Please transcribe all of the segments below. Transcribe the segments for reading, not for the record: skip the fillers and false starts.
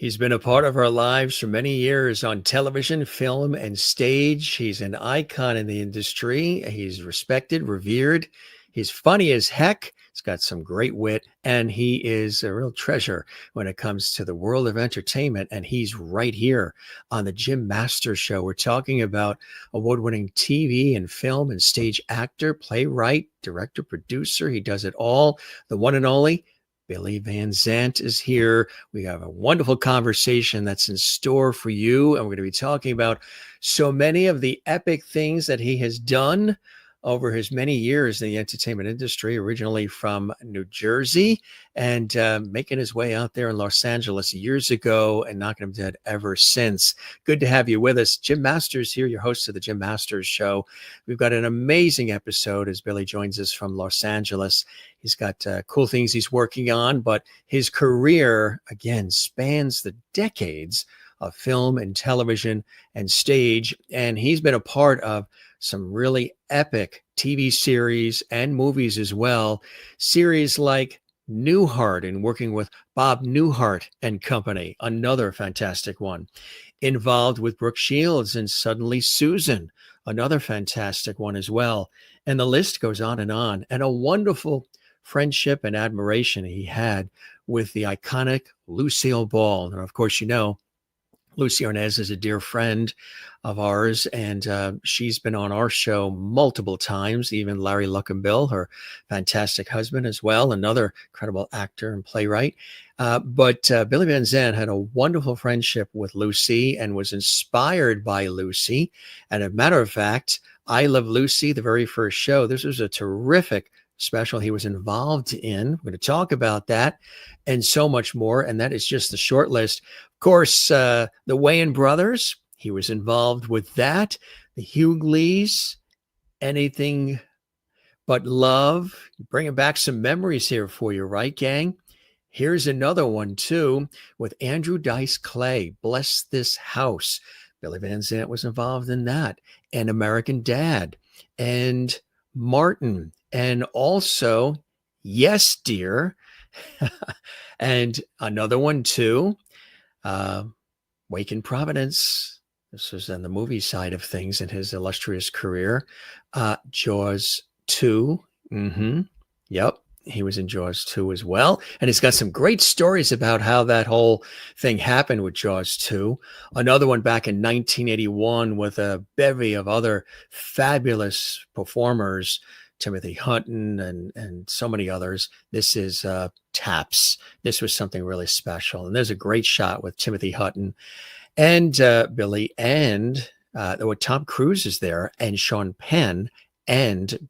He's been a part of our lives for many years on television, film, and stage. He's an icon in the industry. He's respected, revered. He's funny as heck. He's got some great wit, and he is a real treasure when it comes to the world of entertainment. And he's right here on the Jim Masters Show. We're talking about award-winning TV and film and stage actor, playwright, director, producer. He does it all. The one and only Billy Van Zandt is here. We have a wonderful conversation that's in store for you. And we're going to be talking about so many of the epic things that he has done over his many years in the entertainment industry, originally from New Jersey and making his way out there in Los Angeles years ago and knocking him dead ever since. Good to have you with us. Jim Masters here, your host of the Jim Masters Show. We've got an amazing episode as Billy joins us from Los Angeles. He's got cool things he's working on, but his career, again, spans the decades of film and television and stage. And he's been a part of some really epic TV series and movies as well. Series like Newhart, and working with Bob Newhart and Company, another fantastic one. Involved with Brooke Shields and Suddenly Susan, another fantastic one as well. And the list goes on. And a wonderful friendship and admiration he had with the iconic Lucille Ball. And of course, you know, Lucy Arnaz is a dear friend of ours, and she's been on our show multiple times, even Larry Luckenbill, her fantastic husband as well, another incredible actor and playwright. But Billy Van Zandt had a wonderful friendship with Lucy and was inspired by Lucy. And as a matter of fact, I Love Lucy, the very first show, this was a terrific special he was involved in. We're going to talk about that and so much more. And that is just the short list. Of course, the Wayans brothers, he was involved with that. The Hughleys, Anything But Love. Bringing back some memories here for you, right, gang? Here's another one, too, with Andrew Dice Clay, Bless This House. Billy Van Zandt was involved in that. And American Dad. And Martin. And also, Yes, Dear. And another one, too. Wake in Providence. This was on the movie side of things in his illustrious career. Jaws 2. Yep. He was in Jaws 2 as well. And he's got some great stories about how that whole thing happened with Jaws 2. Another one back in 1981 with a bevy of other fabulous performers, Timothy Hutton and so many others. This is Taps. This was something really special. And there's a great shot with Timothy Hutton and Billy, and Tom Cruise is there, and Sean Penn and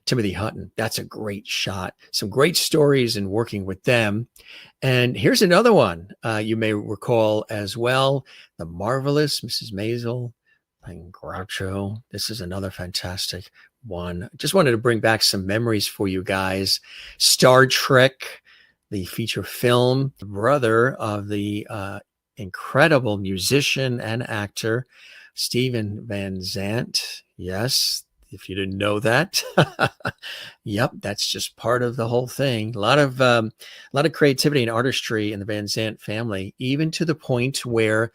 Timothy Hutton. That's a great shot. Some great stories in working with them. And here's another one you may recall as well. The Marvelous Mrs. Maisel playing Groucho. This is another fantastic one. Just wanted to bring back some memories for you guys. Star Trek, the feature film, the brother of the incredible musician and actor, Stephen Van Zandt. Yes, if you didn't know that. Yep, that's just part of the whole thing. A lot of creativity and artistry in the Van Zandt family, even to the point where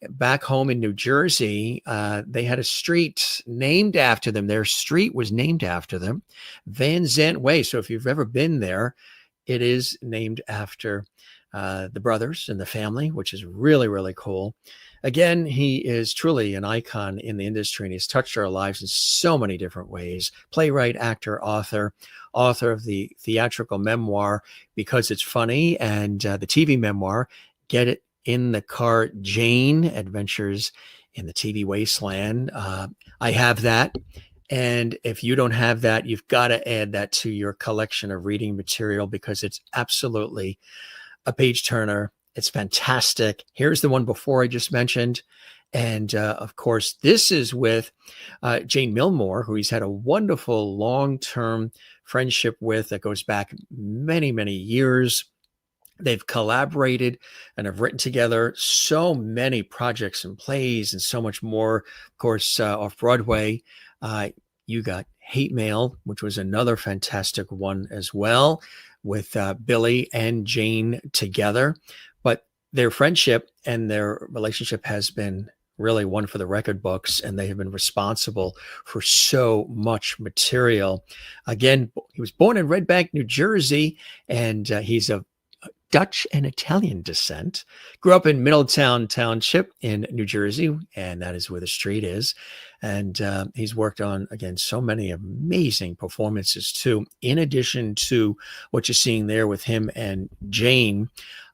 back home in New Jersey, they had a street named after them. Their street was named after them, Van Zandt Way. So if you've ever been there, it is named after the brothers and the family, which is really, really cool. Again, he is truly an icon in the industry, and he's touched our lives in so many different ways. Playwright, actor, author of the theatrical memoir, Because It's Funny, and the TV memoir, Get It in the Car, Jane, Adventures in the TV Wasteland. I have that. And if you don't have that, you've got to add that to your collection of reading material, because it's absolutely a page turner. It's fantastic. Here's the one before I just mentioned. And of course, this is with Jane Milmore, who he's had a wonderful long-term friendship with that goes back many, many years. They've collaborated and have written together so many projects and plays and so much more. Of course, off Broadway, you got Hate Mail, which was another fantastic one as well, with Billy and Jane together. But their friendship and their relationship has been really one for the record books, and they have been responsible for so much material. Again, he was born in Red Bank, New Jersey, and he's of Dutch and Italian descent. Grew up in Middletown Township in New Jersey, and that is where the street is. And he's worked on, again, so many amazing performances too, in addition to what you're seeing there with him and Jane,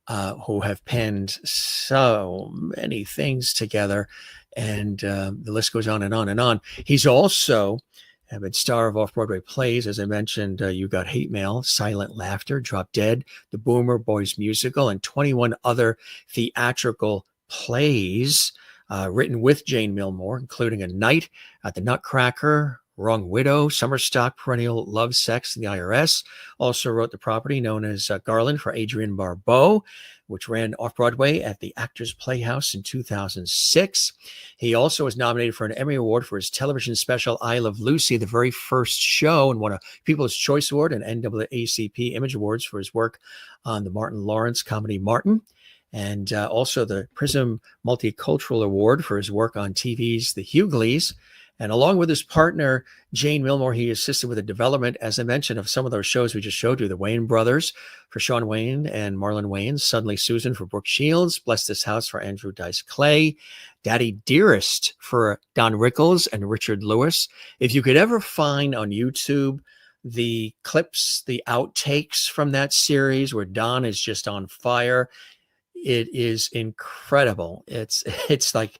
who have penned so many things together. And the list goes on and on and on. He's also been star of off-Broadway plays. As I mentioned, You Got Hate Mail, Silent Laughter, Drop Dead, The Boomer Boys Musical, and 21 other theatrical plays written with Jane Millmore, including A Night at the Nutcracker, Wrong Widow, Summer Stock, Perennial Love, Sex, and the IRS. Also wrote the property known as Garland for Adrienne Barbeau, which ran off-Broadway at the Actors Playhouse in 2006. He also was nominated for an Emmy Award for his television special, I Love Lucy, the very first show, and won a People's Choice Award and NAACP Image Awards for his work on the Martin Lawrence comedy Martin. And also the Prism Multi-Cultural Award for his work on TV's The Hughleys. And along with his partner, Jane Millmore, he assisted with the development, as I mentioned, of some of those shows we just showed you, the Wayne Brothers for Shawn Wayne and Marlon Wayne, Suddenly Susan for Brooke Shields, Bless This House for Andrew Dice Clay, Daddy Dearest for Don Rickles and Richard Lewis. If you could ever find on YouTube the clips, the outtakes from that series where Don is just on fire, it is incredible. It's like,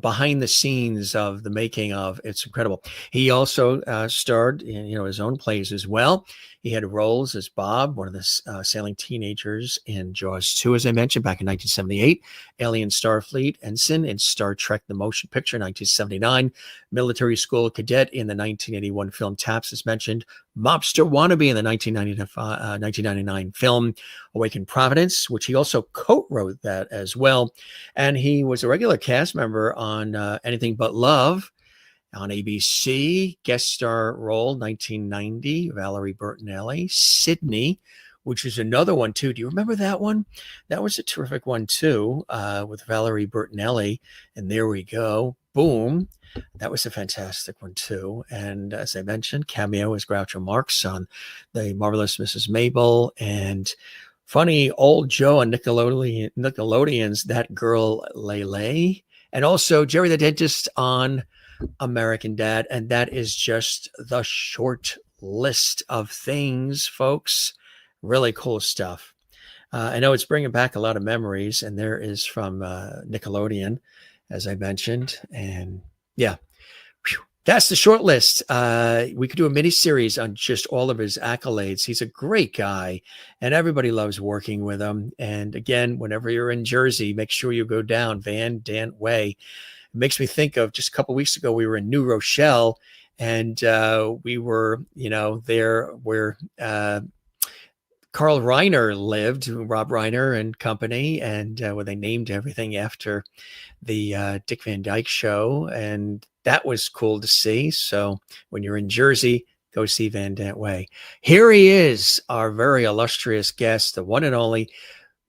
behind the scenes of the making of. It's incredible. He also starred in his own plays as well. He had roles as Bob, one of the sailing teenagers in Jaws 2, as I mentioned, back in 1978, Alien Starfleet Ensign in Star Trek The Motion Picture, 1979, military school cadet in the 1981 film Taps, as mentioned, mobster wannabe in the 1999 film Awakened Providence, which he also co-wrote that as well. And he was a regular cast member on Anything But Love on ABC, guest star role 1990, Valerie Bertinelli, Sydney, which is another one too. Do you remember that one? That was a terrific one too, with Valerie Bertinelli. And there we go. Boom. That was a fantastic one too. And as I mentioned, cameo as Groucho Marx on The Marvelous Mrs. Mabel, and funny old Joe on Nickelodeon's That Girl Lele, and also Jerry the Dentist on American Dad. And that is just the short list of things, folks. Really cool stuff. I know it's bringing back a lot of memories, and there is from Nickelodeon, as I mentioned. And yeah, that's the short list. We could do a mini series on just all of his accolades. He's a great guy, and everybody loves working with him. And again, whenever you're in Jersey, make sure you go down Van Zandt Way. It makes me think of just a couple of weeks ago, we were in New Rochelle, and we were, there where Carl Reiner lived, Rob Reiner and company, and where they named everything after the Dick Van Dyke Show. And that was cool to see. So when you're in Jersey, go see Van Zandt Way. Here he is, our very illustrious guest, the one and only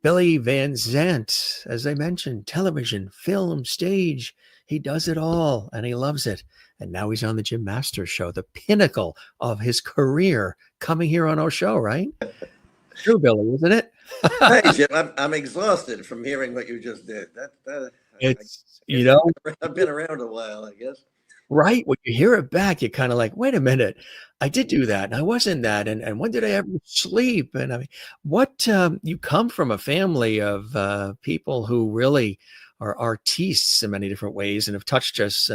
Billy Van Zandt. As I mentioned, television, film, stage. He does it all, and he loves it. And now he's on the Jim Masters Show, the pinnacle of his career, coming here on our show, right? True, Billy, isn't it? Hey, Jim, I'm exhausted from hearing what you just did. It's, I've been around a while, I guess. Right. When you hear it back, you're kind of like, wait a minute, I did do that, and I wasn't that. And when did I ever sleep? And I mean, you come from a family of people who really are artistes in many different ways and have touched us.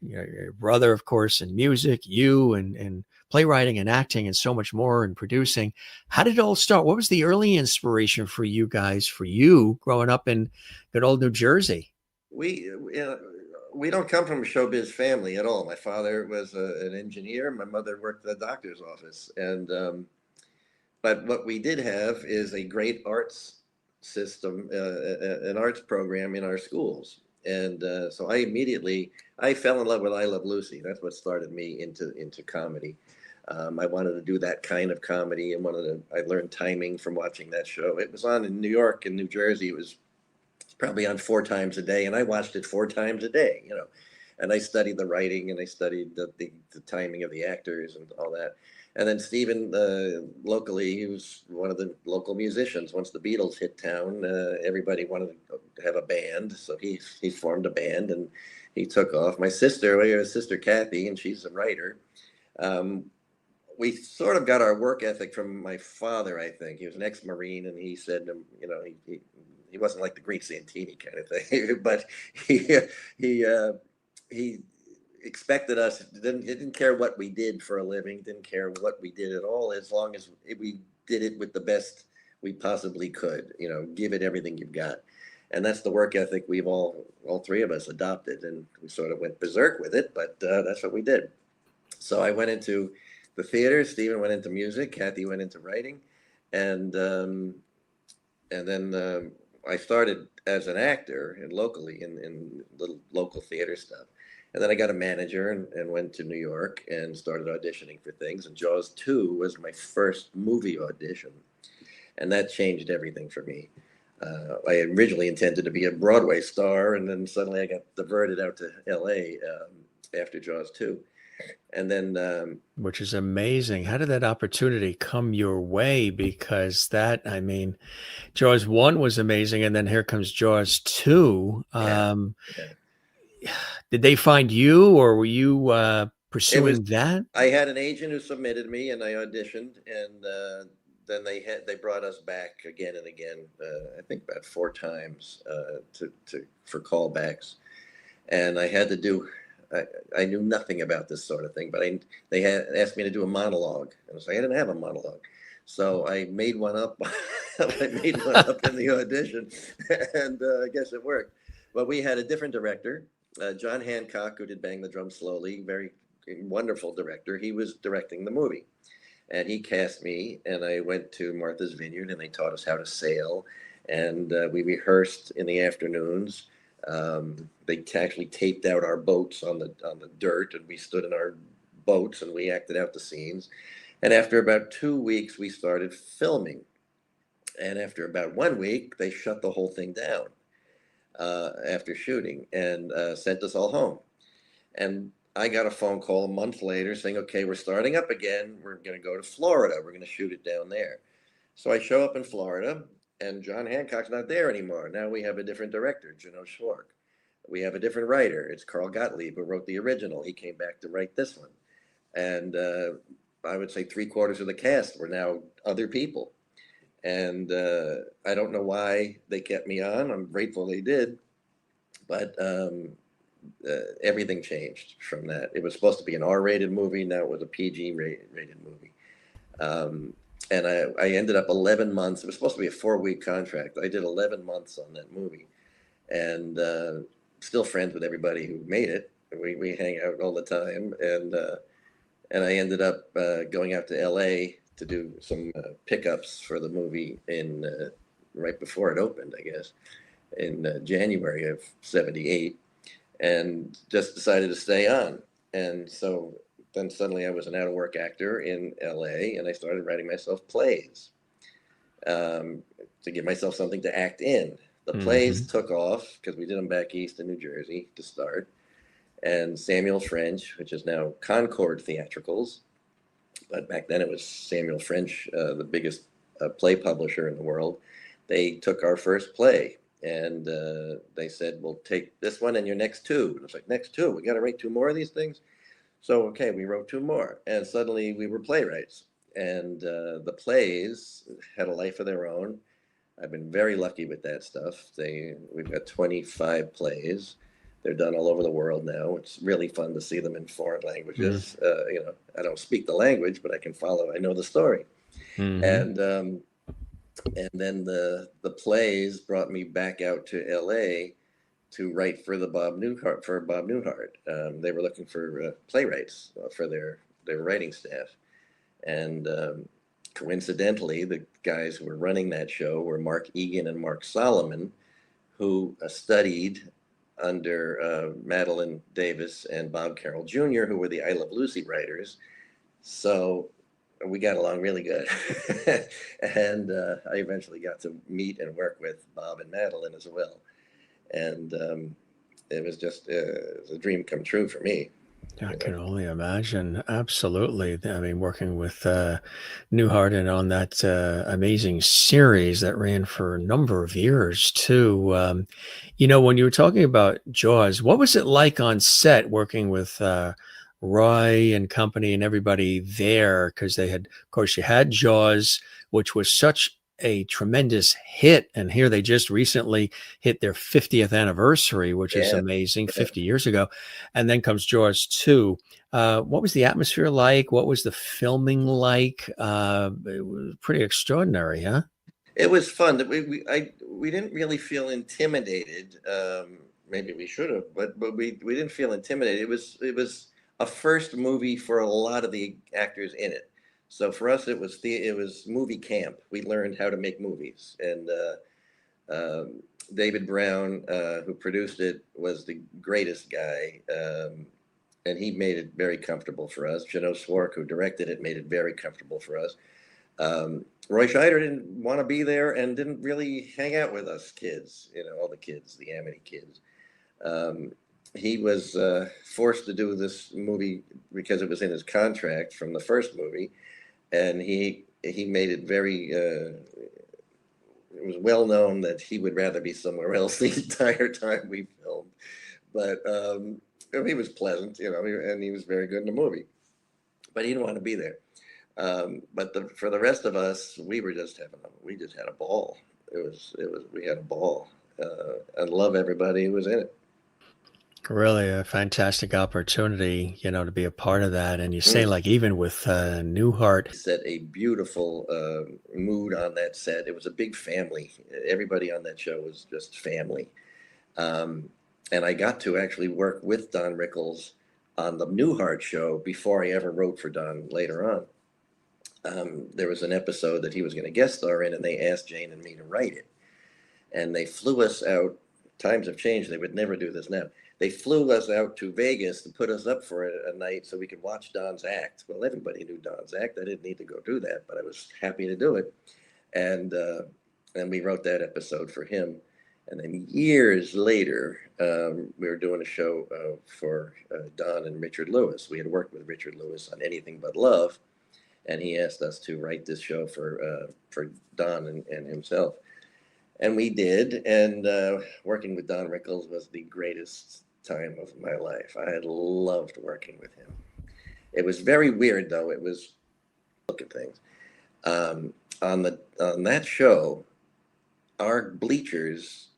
Your brother, of course, in music, you and playwriting and acting and so much more, and producing. How did it all start? What was the early inspiration for you guys, for you growing up in good old New Jersey? We don't come from a showbiz family at all. My father was an engineer. My mother worked at a doctor's office. But what we did have is a great arts system, an arts program in our schools. And so I fell in love with I Love Lucy. That's what started me into comedy. I wanted to do that kind of comedy, and I learned timing from watching that show. It was on in New York and New Jersey. It was probably on 4 times a day, and I watched it 4 times a day, and I studied the writing, and I studied the timing of the actors and all that. And then Stephen, locally, he was one of the local musicians. Once the Beatles hit town, everybody wanted to have a band, so he formed a band, and he took off. We have a sister Kathy, and she's a writer. Um, we sort of got our work ethic from my father, I think. He was an ex-Marine, and he said, he wasn't like the Greek Santini kind of thing, but he he expected us. He didn't care what we did for a living, didn't care what we did at all, as long as we did it with the best we possibly could. Give it everything you've got, and that's the work ethic we've all three of us adopted, and we sort of went berserk with it, but that's what we did. So I went into the theater. Stephen went into music. Kathy went into writing, and then I started as an actor and locally in little local theater stuff. And then I got a manager and went to New York and started auditioning for things. And Jaws 2 was my first movie audition. And that changed everything for me. I originally intended to be a Broadway star, and then suddenly I got diverted out to LA after Jaws 2. And then which is amazing. How did that opportunity come your way? Because Jaws 1 was amazing, and then here comes Jaws 2. yeah, Did they find you, or were you it was. pursuing that? I had an agent who submitted me, and I auditioned, and then they brought us back again and again. I think about 4 times for callbacks, and I had to do. I knew nothing about this sort of thing, but they had asked me to do a monologue, and I was like, I didn't have a monologue, so I made one up. I made one up in the audition, and I guess it worked. But we had a different director, John Hancock, who did Bang the Drum Slowly, very wonderful director. He was directing the movie, and he cast me, and I went to Martha's Vineyard, and they taught us how to sail, and we rehearsed in the afternoons. They actually taped out our boats on the dirt, and we stood in our boats and we acted out the scenes. And after about 2 weeks, we started filming. And after about 1 week, they shut the whole thing down after shooting, and sent us all home. And I got a phone call a month later saying, okay, we're starting up again. We're going to go to Florida. We're going to shoot it down there. So I show up in Florida, and John Hancock's not there anymore. Now we have a different director, Juno Schwark. We have a different writer. It's Carl Gottlieb, who wrote the original. He came back to write this one. And I would say 3/4 of the cast were now other people. And I don't know why they kept me on. I'm grateful they did. But everything changed from that. It was supposed to be an R-rated movie. Now it was a PG rated movie. And I ended up 11 months. It was supposed to be a 4-week contract. I did 11 months on that movie, and still friends with everybody who made it. We hang out all the time, and I ended up going out to LA to do some pickups for the movie right before it opened, I guess, in January of '78, and just decided to stay on. And so then suddenly I was an out-of-work actor in LA, and I started writing myself plays to give myself something to act in. The plays took off because we did them back east in New Jersey to start. And Samuel French, which is now Concord Theatricals, but back then it was Samuel French, the biggest play publisher in the world. They took our first play, and they said, we'll take this one and your next 2. And I was like, next 2? We got to write 2 more of these things? So, okay, we wrote 2 more, and suddenly we were playwrights. And the plays had a life of their own. I've been very lucky with that stuff. We've got 25 plays. They're done all over the world now. It's really fun to see them in foreign languages. I don't speak the language, but I can follow. I know the story. And then the plays brought me back out to LA to write for Bob Newhart. They were looking for playwrights for their writing staff, and coincidentally, the guys who were running that show were Mark Egan and Mark Solomon, who studied under Madeline Davis and Bob Carroll Jr., who were the I Love Lucy writers. So we got along really good. And I eventually got to meet and work with Bob and Madeline as well. And it was just it was a dream come true for me. I You know. can only imagine. Absolutely. I mean, working with Newhart and on that amazing series that ran for a number of years, too. When you were talking about Jaws, what was it like on set working with Roy and company and everybody there? Because they had, of course, you had Jaws, which was such a tremendous hit. And here they just recently hit their 50th anniversary, which is Yeah, amazing, yeah. 50 years ago. And then comes Jaws 2. What was the atmosphere like? What was the filming like? It was pretty extraordinary, huh? It was fun. We didn't really feel intimidated. Maybe we should have, but we didn't feel intimidated. It was a first movie for a lot of the actors in it. So for us, it was movie camp. We learned how to make movies, and David Brown, who produced it, was the greatest guy, and he made it very comfortable for us. Jano Swark, who directed it, made it very comfortable for us. Roy Scheider didn't want to be there and didn't really hang out with us kids, all the kids, the Amity kids. Um, he was forced to do this movie because it was in his contract from the first movie, and he made it very. It was well known that he would rather be somewhere else the entire time we filmed, but he was pleasant, and he was very good in the movie, but he didn't want to be there. But for the rest of us, we just had a ball. We had a ball. And love everybody who was in it. Really a fantastic opportunity, to be a part of that. And you say, Mm. like, even with Newhart, Set a beautiful mood on that set. It was a big family. Everybody on that show was just family. Um, and I got to actually work with Don Rickles on the Newhart show before I ever wrote for Don later on. There was an episode that he was going to guest star in, and they asked Jane and me to write it. And they flew us out. Times have changed. They would never do this now. They flew us out to Vegas to put us up for a night so we could watch Don's act. Well, everybody knew Don's act. I didn't need to go do that, but I was happy to do it. And we wrote that episode for him. And then years later, we were doing a show for Don and Richard Lewis. We had worked with Richard Lewis on Anything But Love, and he asked us to write this show for Don and himself. And we did. And working with Don Rickles was the greatest time of my life. I had loved working with him. It was very weird, though. It was look at things. On that show, our bleachers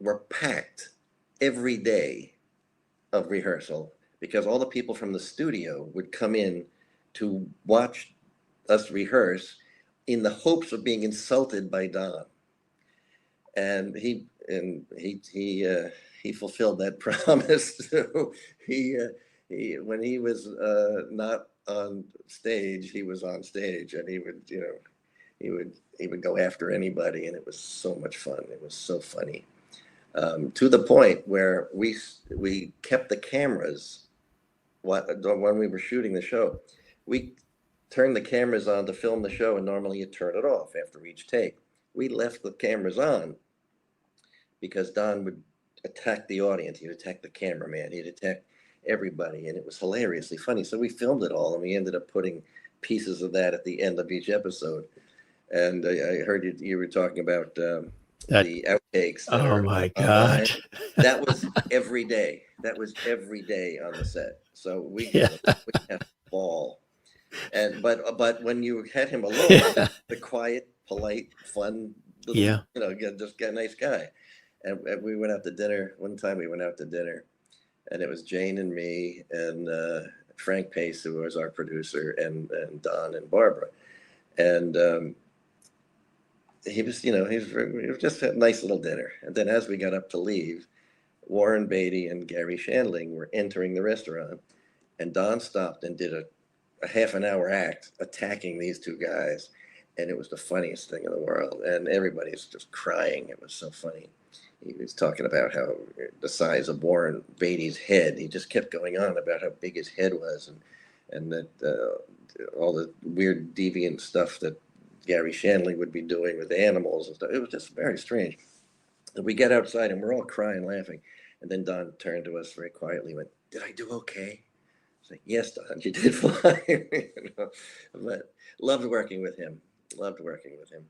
were packed every day of rehearsal because all the people from the studio would come in to watch us rehearse in the hopes of being insulted by Don. And he fulfilled that promise too. When he was not on stage, he was on stage, and he would go after anybody, and it was so much fun. It was so funny, to the point where we kept the cameras when we were shooting the show. We turned the cameras on to film the show, and normally you turn it off after each take. We left the cameras on because Don would attack the audience. He'd attack the cameraman. He'd attack everybody, and it was hilariously funny. So we filmed it all, and we ended up putting pieces of that at the end of each episode. And I heard you were talking about that, the outtakes that oh are my online. God. That was every day. That was every day on the set. So Yeah. we had a ball. But when you had him alone, Yeah. the quiet, polite, fun little, Yeah. just a nice guy. And we went out to dinner. One time we went out to dinner, and it was Jane and me and Frank Pace, who was our producer, and Don and Barbara. And he was, it was just a nice little dinner. And then as we got up to leave, Warren Beatty and Gary Shandling were entering the restaurant, and Don stopped and did a half an hour act attacking these two guys. And it was the funniest thing in the world. And everybody's just crying. It was so funny. He was talking about how the size of Warren Beatty's head. He just kept going on about how big his head was, and that all the weird deviant stuff that Gary Shanley would be doing with animals and stuff. It was just very strange. And we get outside and we're all crying, laughing. And then Don turned to us very quietly and went, "Did I do okay?" I was like, "Yes, Don, you did fine." You know? But loved working with him. Loved working with him.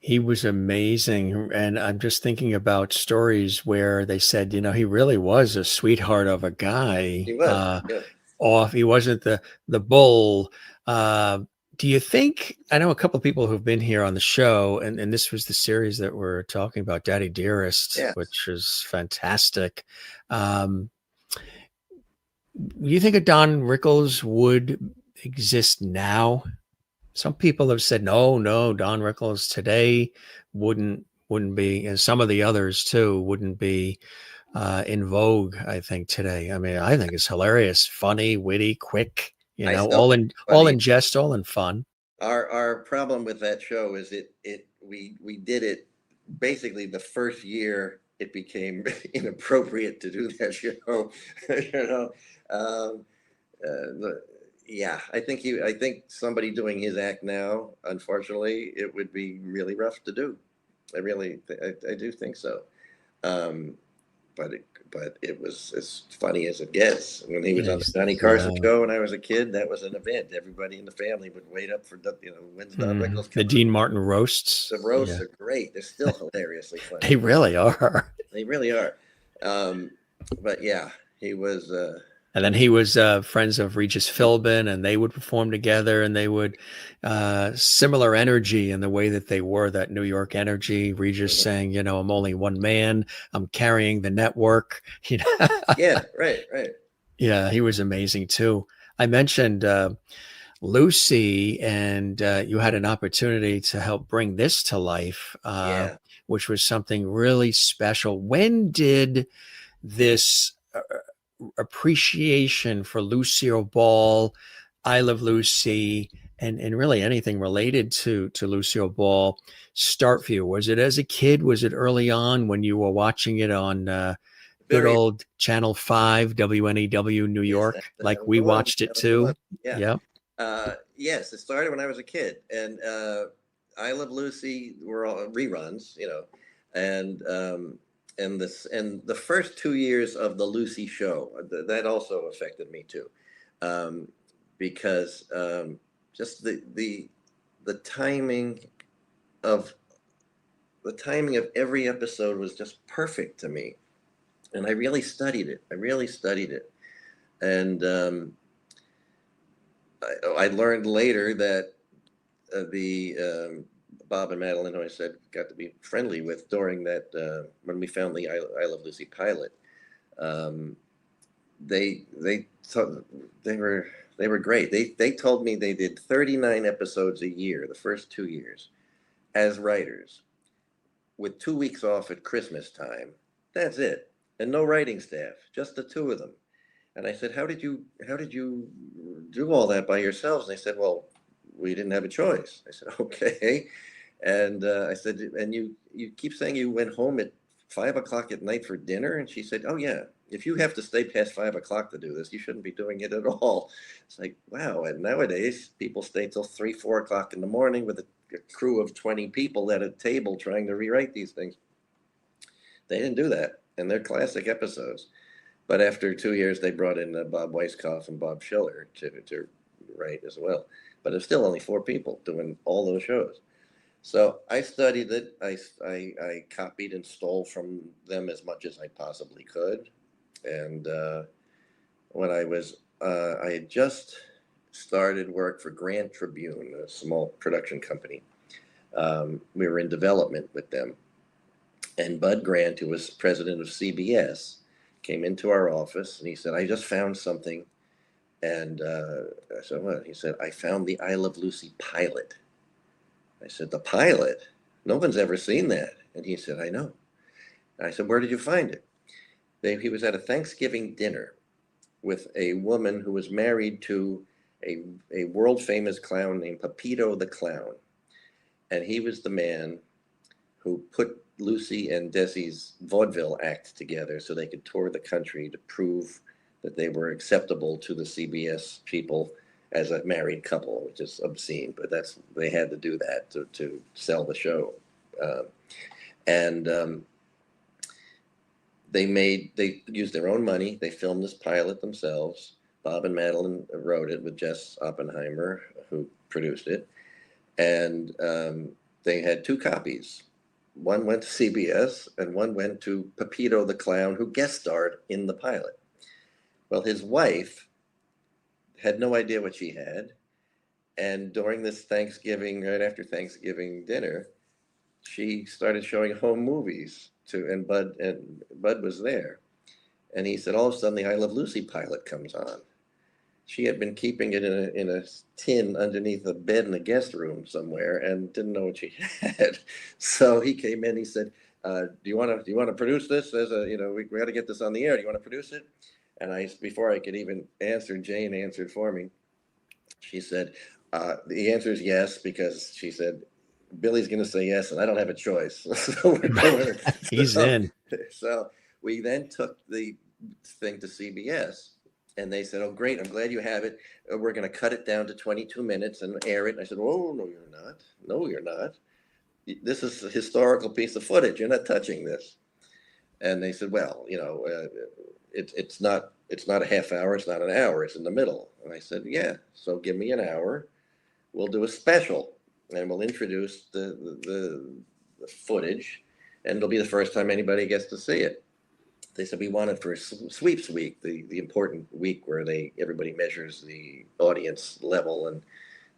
He was amazing. And I'm just thinking about stories where they said, he really was a sweetheart of a guy. He was. Yeah. Off. He wasn't the bull. Uh, do you think, I know a couple of people who've been here on the show, and this was the series that we're talking about, Daddy Dearest, Yes. which is fantastic. Um, you think a Don Rickles would exist now? Some people have said, no, Don Rickles today wouldn't be, and some of the others too wouldn't be in vogue, I think, today. I mean, I think it's hilarious, funny, witty, quick, I still all think in it's funny. jest, all in fun. Our problem with that show is we did it basically the first year it became inappropriate to do that show. You know, um, yeah, I think somebody doing his act now, unfortunately, it would be really rough to do. I do think so. Um, but it was as funny as it gets. When he was on the Johnny Carson show when I was a kid, that was an event. Everybody in the family would wait up for when's Don Rickles The coming? Dean Martin roasts. The roasts are great. They're still hilariously funny. They really are. They really are. But yeah, he was. And then he was friends of Regis Philbin, and they would perform together, and they would similar energy in the way that they were, that New York energy. Regis saying, "I'm only one man. I'm carrying the network." Yeah, right. Yeah, he was amazing too. I mentioned Lucy, and you had an opportunity to help bring this to life, which was something really special. When did this appreciation for Lucille Ball, I Love Lucy, and really anything related to Lucille Ball start for you? Was it as a kid? Was it early on when you were watching it on good old Channel 5, WNEW, New York, like we watched it too? Yeah. Yes, it started when I was a kid, and I Love Lucy were all reruns, and the first 2 years of the Lucy show that also affected me too, because just the timing of every episode was just perfect to me, and I really studied it. And I learned later that the Bob and Madeline, who I said got to be friendly with during that when we found the I Love Lucy pilot, they were great. They told me they did 39 episodes a year the first 2 years as writers, with 2 weeks off at Christmas time. That's it, and no writing staff, just the two of them. And I said, how did you do all that by yourselves? And they said, well, we didn't have a choice. I said, okay. And I said, and you keep saying you went home at 5 o'clock at night for dinner? And she said, oh yeah, if you have to stay past 5 o'clock to do this, you shouldn't be doing it at all. It's like, wow. And nowadays people stay till 3, 4 o'clock in the morning with a crew of 20 people at a table trying to rewrite these things. They didn't do that, and they're classic episodes. But after 2 years, they brought in Bob Weisskopf and Bob Schiller to write as well. But it's still only 4 people doing all those shows. So I studied it. I copied and stole from them as much as I possibly could. And when I had just started work for Grant Tribune, a small production company. We were in development with them. And Bud Grant, who was president of CBS, came into our office and he said, I just found something. And I said, what? He said, I found the I Love Lucy pilot. I said, the pilot? No one's ever seen that. And he said, I know. And I said, where did you find it? He was at a Thanksgiving dinner with a woman who was married to a world famous clown named Pepito the Clown. And he was the man who put Lucy and Desi's vaudeville act together so they could tour the country to prove that they were acceptable to the CBS people as a married couple, which is obscene, but they had to do that to sell the show. And they used their own money. They filmed this pilot themselves. Bob and Madeline wrote it with Jess Oppenheimer, who produced it. And they had 2 copies. One went to CBS and one went to Pepito the Clown, who guest starred in the pilot. Well, his wife had no idea what she had. And during this Thanksgiving, right after Thanksgiving dinner, she started showing home movies and Bud was there. And he said, all of a sudden the I Love Lucy pilot comes on. She had been keeping it in a tin underneath a bed in a guest room somewhere and didn't know what she had. So he came in, he said, do you want to produce this as we got to get this on the air. Do you want to produce it? And before I could even answer, Jane answered for me. She said, the answer is yes, because she said, Billy's going to say yes, and I don't have a choice. So we're going He's in. So we then took the thing to CBS, and they said, oh, great, I'm glad you have it. We're going to cut it down to 22 minutes and air it. And I said, oh, no, you're not. No, you're not. This is a historical piece of footage. You're not touching this. And they said, well, it's not a half hour. It's not an hour. It's in the middle. And I said, yeah, so give me an hour. We'll do a special, and we'll introduce the footage, and it'll be the first time anybody gets to see it. They said we want it for sweeps week, the important week where everybody measures the audience level and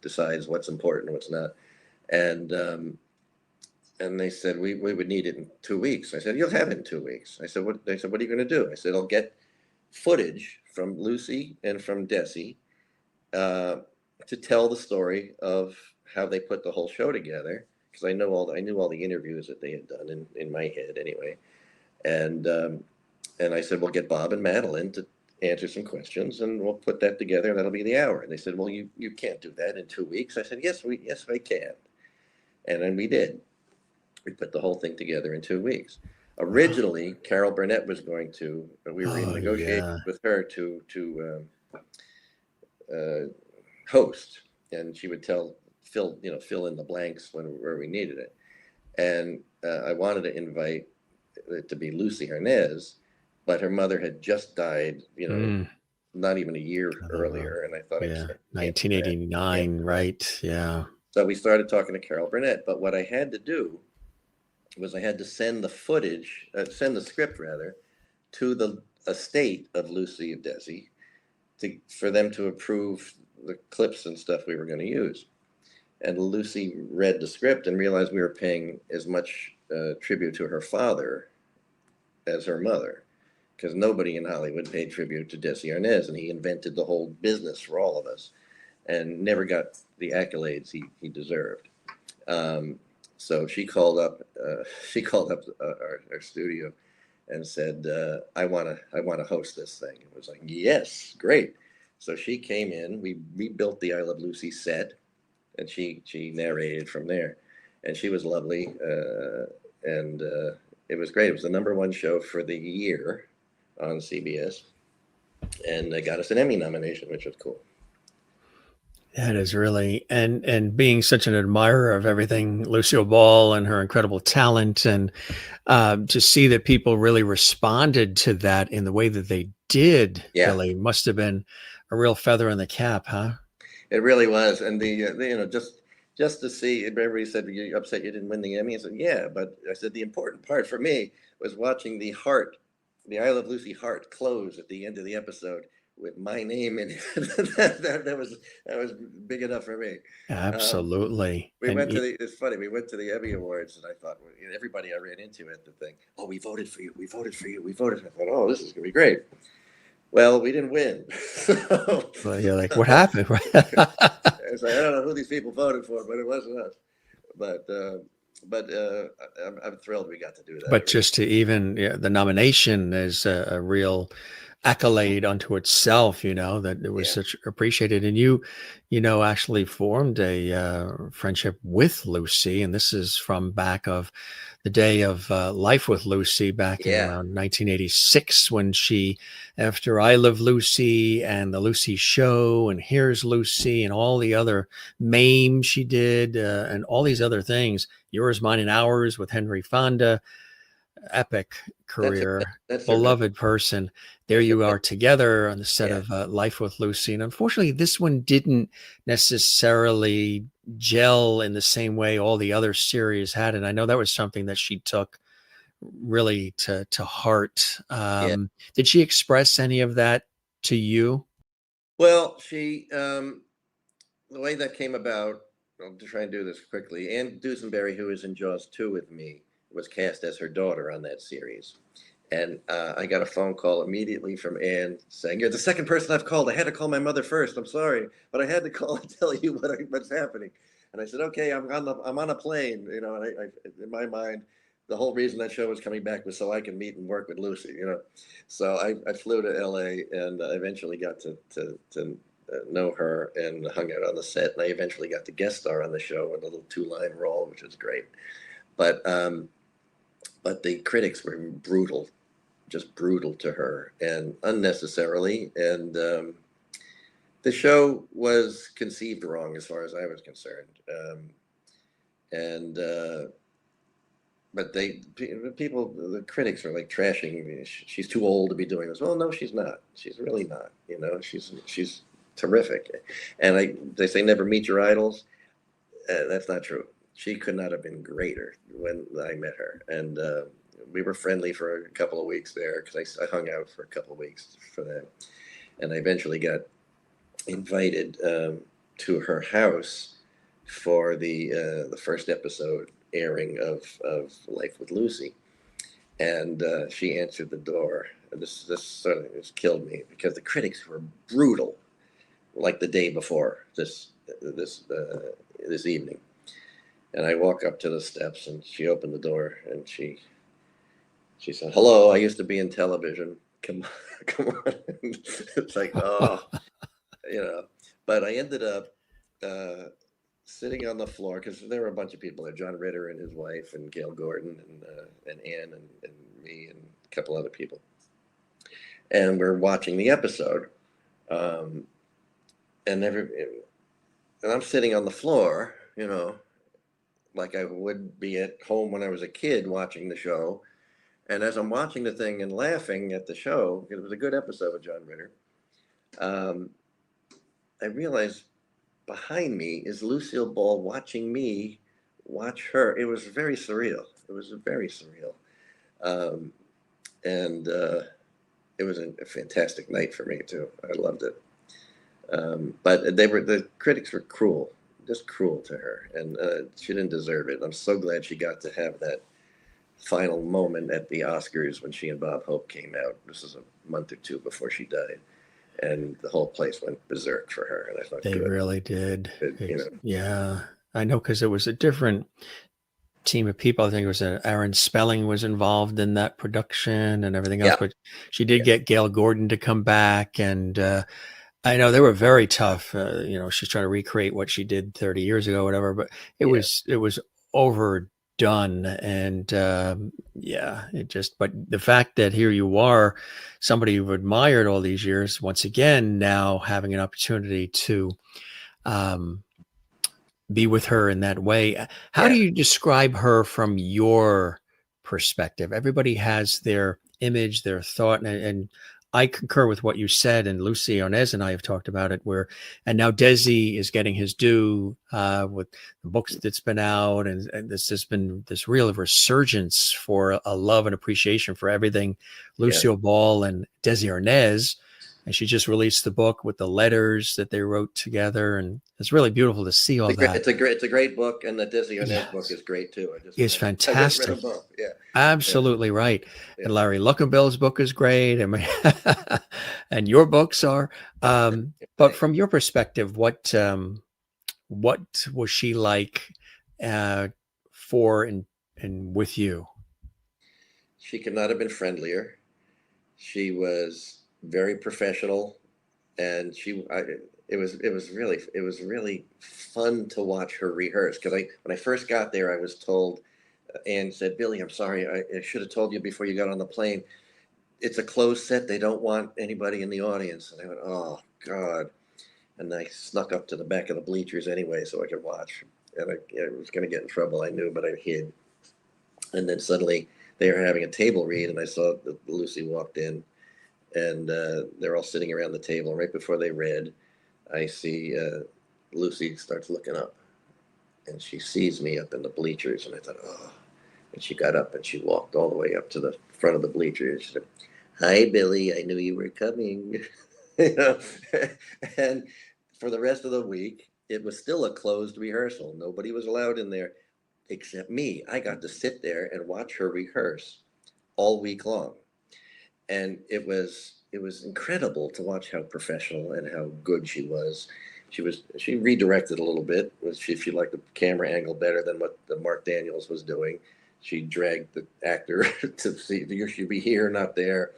decides what's important and what's not. And they said we would need it in 2 weeks. I said, you'll have it in 2 weeks. I said, what? They said, what are you going to do? I said, I'll get footage from Lucy and from Desi to tell the story of how they put the whole show together, because I knew all the interviews that they had done in my head anyway. And I said, we'll get Bob and Madeline to answer some questions, and we'll put that together, and that'll be the hour. And they said, well, you can't do that in 2 weeks. I said, yes, I can. And then we did. We put the whole thing together in 2 weeks. Originally, Carol Burnett was going to, we were in negotiations with her to host, and she would fill in the blanks where we needed it. And I wanted to invite it to be Lucy Hernandez, but her mother had just died, not even a year earlier. And I thought, 1989, right? Yeah. So we started talking to Carol Burnett, but what I had to do was I had to send the script rather, to the estate of Lucy and Desi for them to approve the clips and stuff we were going to use. And Lucy read the script and realized we were paying as much tribute to her father as her mother, because nobody in Hollywood paid tribute to Desi Arnaz, and he invented the whole business for all of us and never got the accolades he deserved. So she called up our studio and said, I want to host this thing. It was like, yes, great. So she came in, we rebuilt the I Love Lucy set, and she narrated from there. And she was lovely, and it was great. It was the #1 show for the year on CBS, and they got us an Emmy nomination, which was cool. That is really, and being such an admirer of everything Lucille Ball and her incredible talent, and to see that people really responded to that in the way that they did, Billy, must have been a real feather in the cap, huh? It really was. And just to see, everybody said, you're upset you didn't win the Emmy. I said, yeah, but I said the important part for me was watching the I Love Lucy heart close at the end of the episode with my name in it. that was big enough for me. Absolutely. It's funny, we went to the Emmy Awards, and I thought, everybody I ran into at the thing, oh, we voted for you. I thought, oh, this is gonna be great. Well, we didn't win. Well, you're like, what happened? I don't know who these people voted for, but it wasn't us. But I'm thrilled we got to do that. But just to even the nomination is a real accolade unto itself, that it was Yeah, such appreciated. And you actually formed a friendship with Lucy. And this is from back of the day of Life with Lucy back in yeah, around 1986, when after I Love Lucy and the Lucy Show and Here's Lucy and all the other memes she did and all these other things, Yours, Mine, and Ours with Henry Fonda, epic that's her. career, That's her best. beloved person. There That's her you best. are together on the set Yeah, of Life with Lucy. And unfortunately, this one didn't necessarily gel in the same way all the other series had. And I know that was something that she took really to heart. yeah. Did she express any of that to you? Well, the way that came about, I'll try and do this quickly. Ann Dusenberry, who is in Jaws 2 with me, was cast as her daughter on that series. And I got a phone call immediately from Ann saying, "You're the second person I've called. I had to call my mother first. I'm sorry, but I had to call and tell you what's happening." And I said, "Okay, I'm on a plane." And in my mind, the whole reason that show was coming back was so I can meet and work with Lucy. So I flew to L.A. and eventually got to know her and hung out on the set. And I eventually got to guest star on the show with a little 2-line role, which was great. But but the critics were brutal, just brutal to her and unnecessarily. And the show was conceived wrong as far as I was concerned. And but the critics are like trashing me. She's too old to be doing this. Well, no, she's not. She's really not. She's terrific. And they say never meet your idols. That's not true. She could not have been greater when I met her, and we were friendly for a couple of weeks there because I hung out for a couple of weeks for that, and I eventually got invited to her house for the first episode airing of Life with Lucy, and she answered the door. And this sort of just killed me because the critics were brutal, like the day before this evening. And I walk up to the steps, and she opened the door, and she said, "Hello, I used to be in television. Come on, come on." It's like, oh, you know. But I ended up uh, sitting on the floor because there were a bunch of people there: John Ritter and his wife, and Gail Gordon, and Ann, and me, and a couple other people. And we're watching the episode, um, and and I'm sitting on the floor, like I would be at home when I was a kid watching the show. And as I'm watching the thing and laughing at the show, it was a good episode with John Ritter. Um, I realized behind me is Lucille Ball watching me watch her. It was very surreal. It was very surreal. Um, and it was a fantastic night for me too. I loved it. But the critics were cruel, just cruel to her, and she didn't deserve it. I'm so glad she got to have that final moment at the Oscars when she and Bob Hope came out. This is a month or two before she died, and the whole place went berserk for her. And I thought, They good, really did. good. Yeah, I know, because it was a different team of people. I think it was Aaron Spelling was involved in that production and everything else, Yeah, but she did yeah, get Gail Gordon to come back. And I know they were very tough. She's trying to recreate what she did 30 years ago, whatever, but it yeah. was overdone. And yeah, but the fact that here you are, somebody you've admired all these years, once again, now having an opportunity to um, be with her in that way. How do Yeah. you describe her from your perspective? Everybody has their image, their thought, and I concur with what you said. And Lucy Arnaz and I have talked about it. And now Desi is getting his due with the books that's been out, and this has been this real resurgence for a love and appreciation for everything Yeah. Lucille Ball and Desi Arnaz. And she just released the book with the letters that they wrote together, and it's really beautiful to see all that. It's a great book, and the Dizzy Arnaz book Yes, is great too. is I just read fantastic. them both. Yeah, yeah, Absolutely right. yeah. And Larry Luckenbill's book is great. I mean, and your books are. But Thanks. from your perspective, what was she like uh, for and with you? She could not have been friendlier. She was. very professional, and it was really fun to watch her rehearse, because when I first got there, I was told, Anne said, Billy, I'm sorry, I should have told you before you got on the plane. It's a closed set. They don't want anybody in the audience. And I went, oh God. And I snuck up to the back of the bleachers anyway so I could watch. And I was going to get in trouble, I knew, but I hid. And then suddenly they were having a table read, and I saw that Lucy walked in, and they're all sitting around the table. Right before they read, I see Lucy starts looking up, and she sees me up in the bleachers, and I thought, oh. And she got up and she walked all the way up to the front of the bleachers. She said, hi, Billy, I knew you were coming. You know? And for the rest of the week, it was still a closed rehearsal. Nobody was allowed in there except me. I got to sit there and watch her rehearse all week long. And it was incredible to watch how professional and how good she was. She redirected a little bit. She liked the camera angle better than what the Mark Daniels was doing. She dragged the actor to see, you should be here, not there.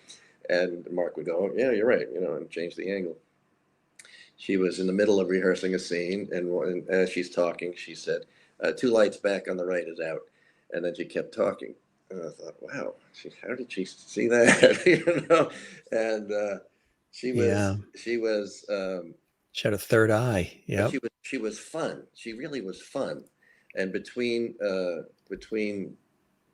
And Mark would go, oh, yeah, you're right, and change the angle. She was in the middle of rehearsing a scene, and as she's talking, she said, 2 lights back on the right is out. And then she kept talking. And I thought, wow, how did she see that? And she Yeah. was, she was, She had a third eye. but Yep. she was fun. She really was fun. And between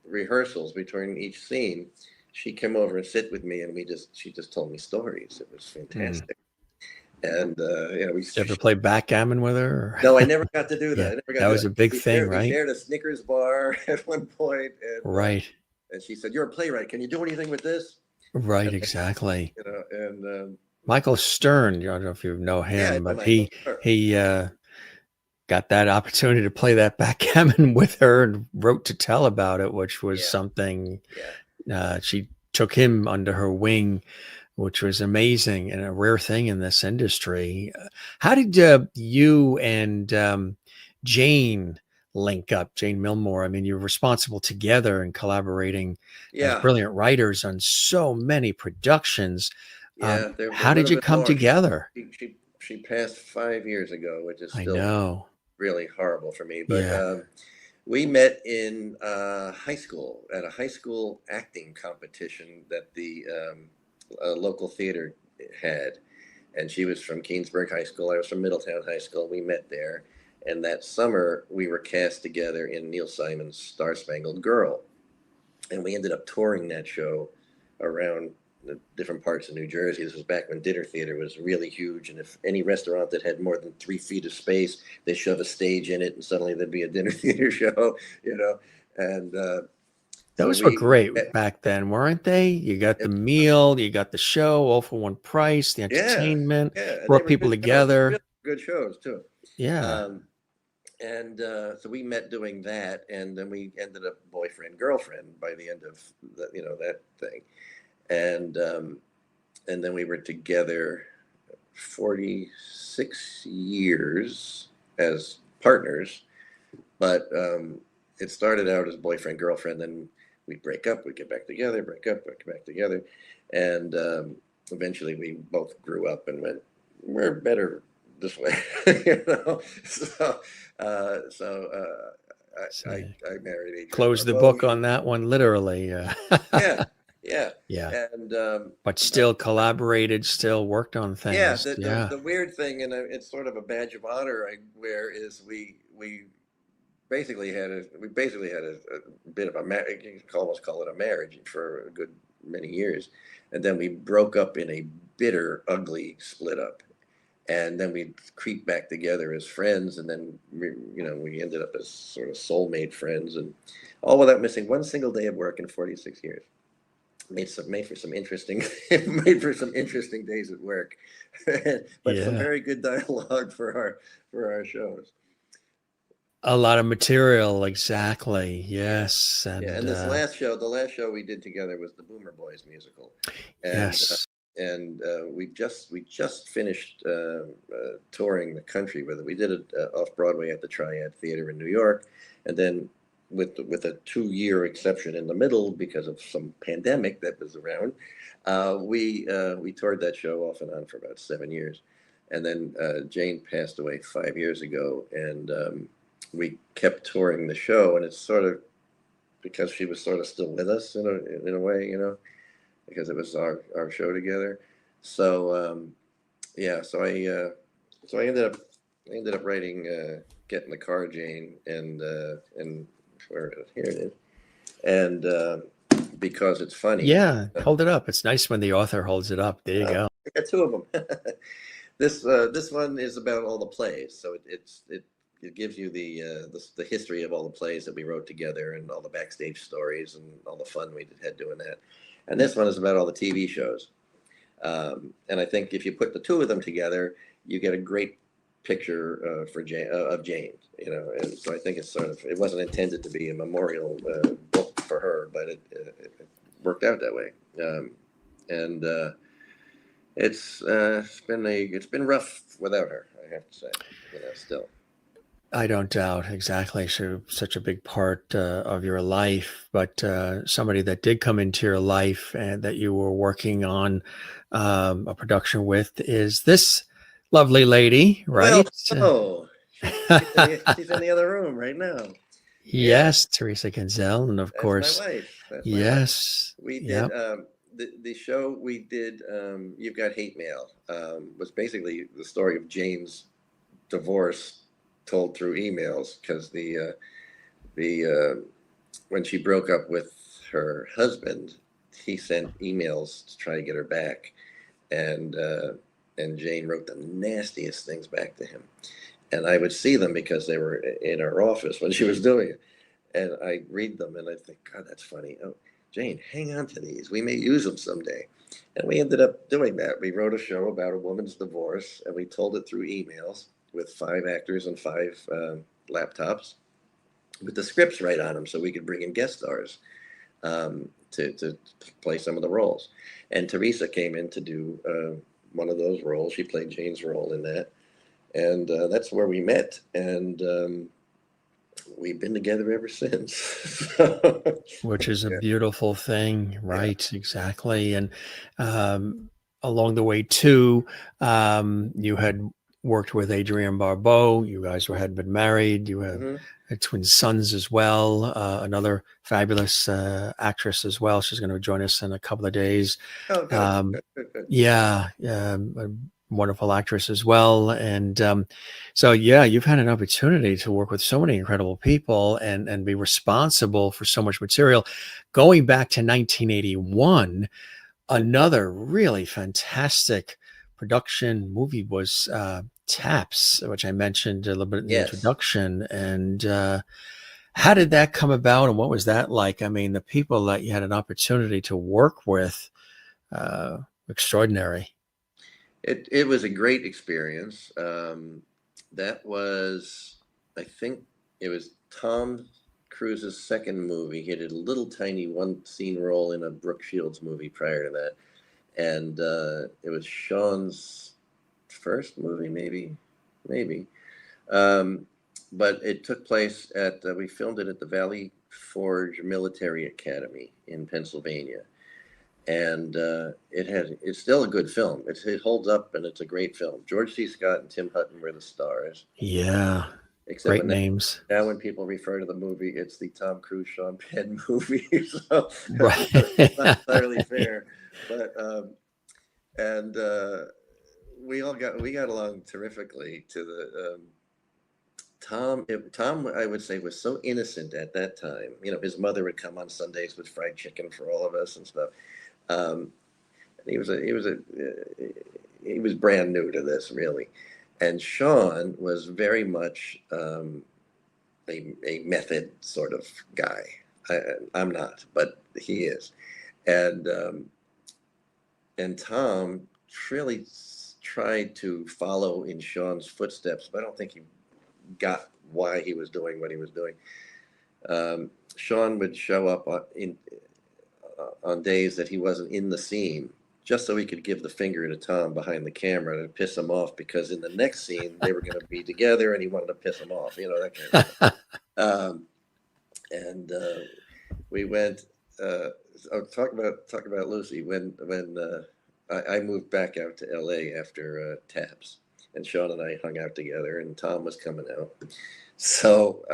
rehearsals, between each scene, she came over and sit with me, and she just told me stories. It was fantastic. And we. Did you ever play backgammon with her? No, I never got to do that. Yeah, I never got that to do was that. a big We thing, shared, we right? shared a Snickers bar at one point, Right. and she said, "You're a playwright. Can you do anything with this?" Right, And exactly. and Michael Stern, I don't know if you know yeah, I him, know but Michael. he got that opportunity to play that backgammon with her and wrote to tell about it, which was Yeah, something. yeah, She took him under her wing, which was amazing and a rare thing in this industry. How did you and Jane link up, Jane Milmore? I mean, you're responsible together and collaborating as yeah, brilliant writers on so many productions. yeah. There How would did have you been come more. together? She passed 5 years ago, which is I still know. really horrible for me. But Yeah. we met in high school at a high school acting competition that the local theater had. And she was from Keensburg High School. I was from Middletown High School. We met there. And that summer, we were cast together in Neil Simon's Star Spangled Girl. And we ended up touring that show around the different parts of New Jersey. This was back when dinner theater was really huge. And if any restaurant that had more than 3 feet of space, they shove a stage in it, and suddenly there'd be a dinner theater show. And so Those were we, great back then, weren't they? You got the it, meal, you got the show, all for one price, the yeah, entertainment, yeah. And they brought were people good shows, together. really good shows too. Yeah. Um, and so we met doing that, and then we ended up boyfriend girlfriend by the end of that thing, and then we were together 46 years as partners, but it started out as boyfriend girlfriend. Then we'd break up, we'd get back together, break up, get back together, and eventually we both grew up and went, we're better this way. So So I married Adrian close the Barbeau. book on that one, literally. Yeah, yeah, Yeah. and But still collaborated, still worked on yeah, things. the Yeah. the weird thing, and it's sort of a badge of honor I wear, is we basically had a bit of a marriage. You can almost call it a marriage for a good many years, and then we broke up in a bitter, ugly split up, and then we creep back together as friends, and then we ended up as sort of soulmate friends, and all without missing one single day of work in 46 years. Made for some interesting made for some interesting days at work, but some Yeah. very good dialogue for our shows. A lot of material, exactly. Yeah, Yes. yeah. And And the last show we did together was the Boomer Boys musical, and yes. we just finished touring the country with it. We did it off Broadway at the Triad Theater in New York, and then with a 2-year exception in the middle because of some pandemic that was around. We toured that show off and on for about 7 years, and then Jane passed away 5 years ago, and we kept touring the show, and it's sort of because she was sort of still with us in a way, because it was our show together. So yeah, so I ended up writing "Get in the Car, Jane," and where here it is, and because it's funny. Yeah, hold it up. It's nice when the author holds it up. There you go. I got two of them. This one is about all the plays, so it gives you the history of all the plays that we wrote together and all the backstage stories and all the fun we had doing that. And this one is about all the TV shows. And I think if you put the two of them together, you get a great picture of Jane. And so I think it wasn't intended to be a memorial book for her, but it worked out that way. And it's been rough without her, I have to say. Still. I don't doubt, exactly. She's such a big part of your life, but somebody that did come into your life and that you were working on a production with is this lovely lady, Well, right? oh, she's in the other room right now. Yeah, Yes, Teresa Genzel, and of that's my course, wife. That's my wife. yes, We did yep. the show we did. You've Got Hate Mail was basically the story of Jane's divorce told through emails, because the when she broke up with her husband, he sent emails to try to get her back, and Jane wrote the nastiest things back to him, and I would see them because they were in her office when she was doing it, and I read them and I think, God, that's funny. Oh, Jane, hang on to these. We may use them someday. And we ended up doing that. We wrote a show about a woman's divorce, and we told it through emails with 5 actors and 5 laptops with the scripts right on them, so we could bring in guest stars to play some of the roles. And Teresa came in to do one of those roles. She played Jane's role in that. And that's where we met. And we've been together ever since. Which is a Yeah. beautiful thing, Yeah. right? Exactly. And along the way, too, you had worked with Adrienne Barbeau. You guys had been married. You have Hmm. twin sons as well. Another fabulous actress as well. She's going to join us in a couple of days. Oh, good. Um, Good, good, good. yeah, a wonderful actress as well. And so, yeah, you've had an opportunity to work with so many incredible people and be responsible for so much material. Going back to 1981, another really fantastic production movie was Taps, which I mentioned a little bit in the Yes. introduction. And how did that come about, and what was that like? I mean, the people that you had an opportunity to work with, extraordinary. It was a great experience. That was, I think, it was Tom Cruise's second movie. He did a little tiny one scene role in a Brooke Shields movie prior to that, and it was Sean's first movie, maybe. Um, but it took place at we filmed it at the Valley Forge Military Academy in Pennsylvania, and it's still a good film. It holds up, and it's a great film. George C. Scott and Tim Hutton were the stars, Yeah, except great when names. now when people refer to the movie, it's the Tom Cruise Sean Penn movie. So it's not Right. entirely fair, but and we got along terrifically. To the Tom, I would say, was so innocent at that time. His mother would come on Sundays with fried chicken for all of us and stuff. Um, he was brand new to this, really, and Sean was very much a method sort of guy. I'm not, but he is, and Tom really tried to follow in Sean's footsteps, but I don't think he got why he was doing what he was doing. Sean would show up on days that he wasn't in the scene, just so he could give the finger to Tom behind the camera to piss him off, because in the next scene they were going to be together and he wanted to piss him off, that kind of stuff. and we went. Oh, talk about Lucy. I moved back out to L.A. after TAPS, and Sean and I hung out together, and Tom was coming out. So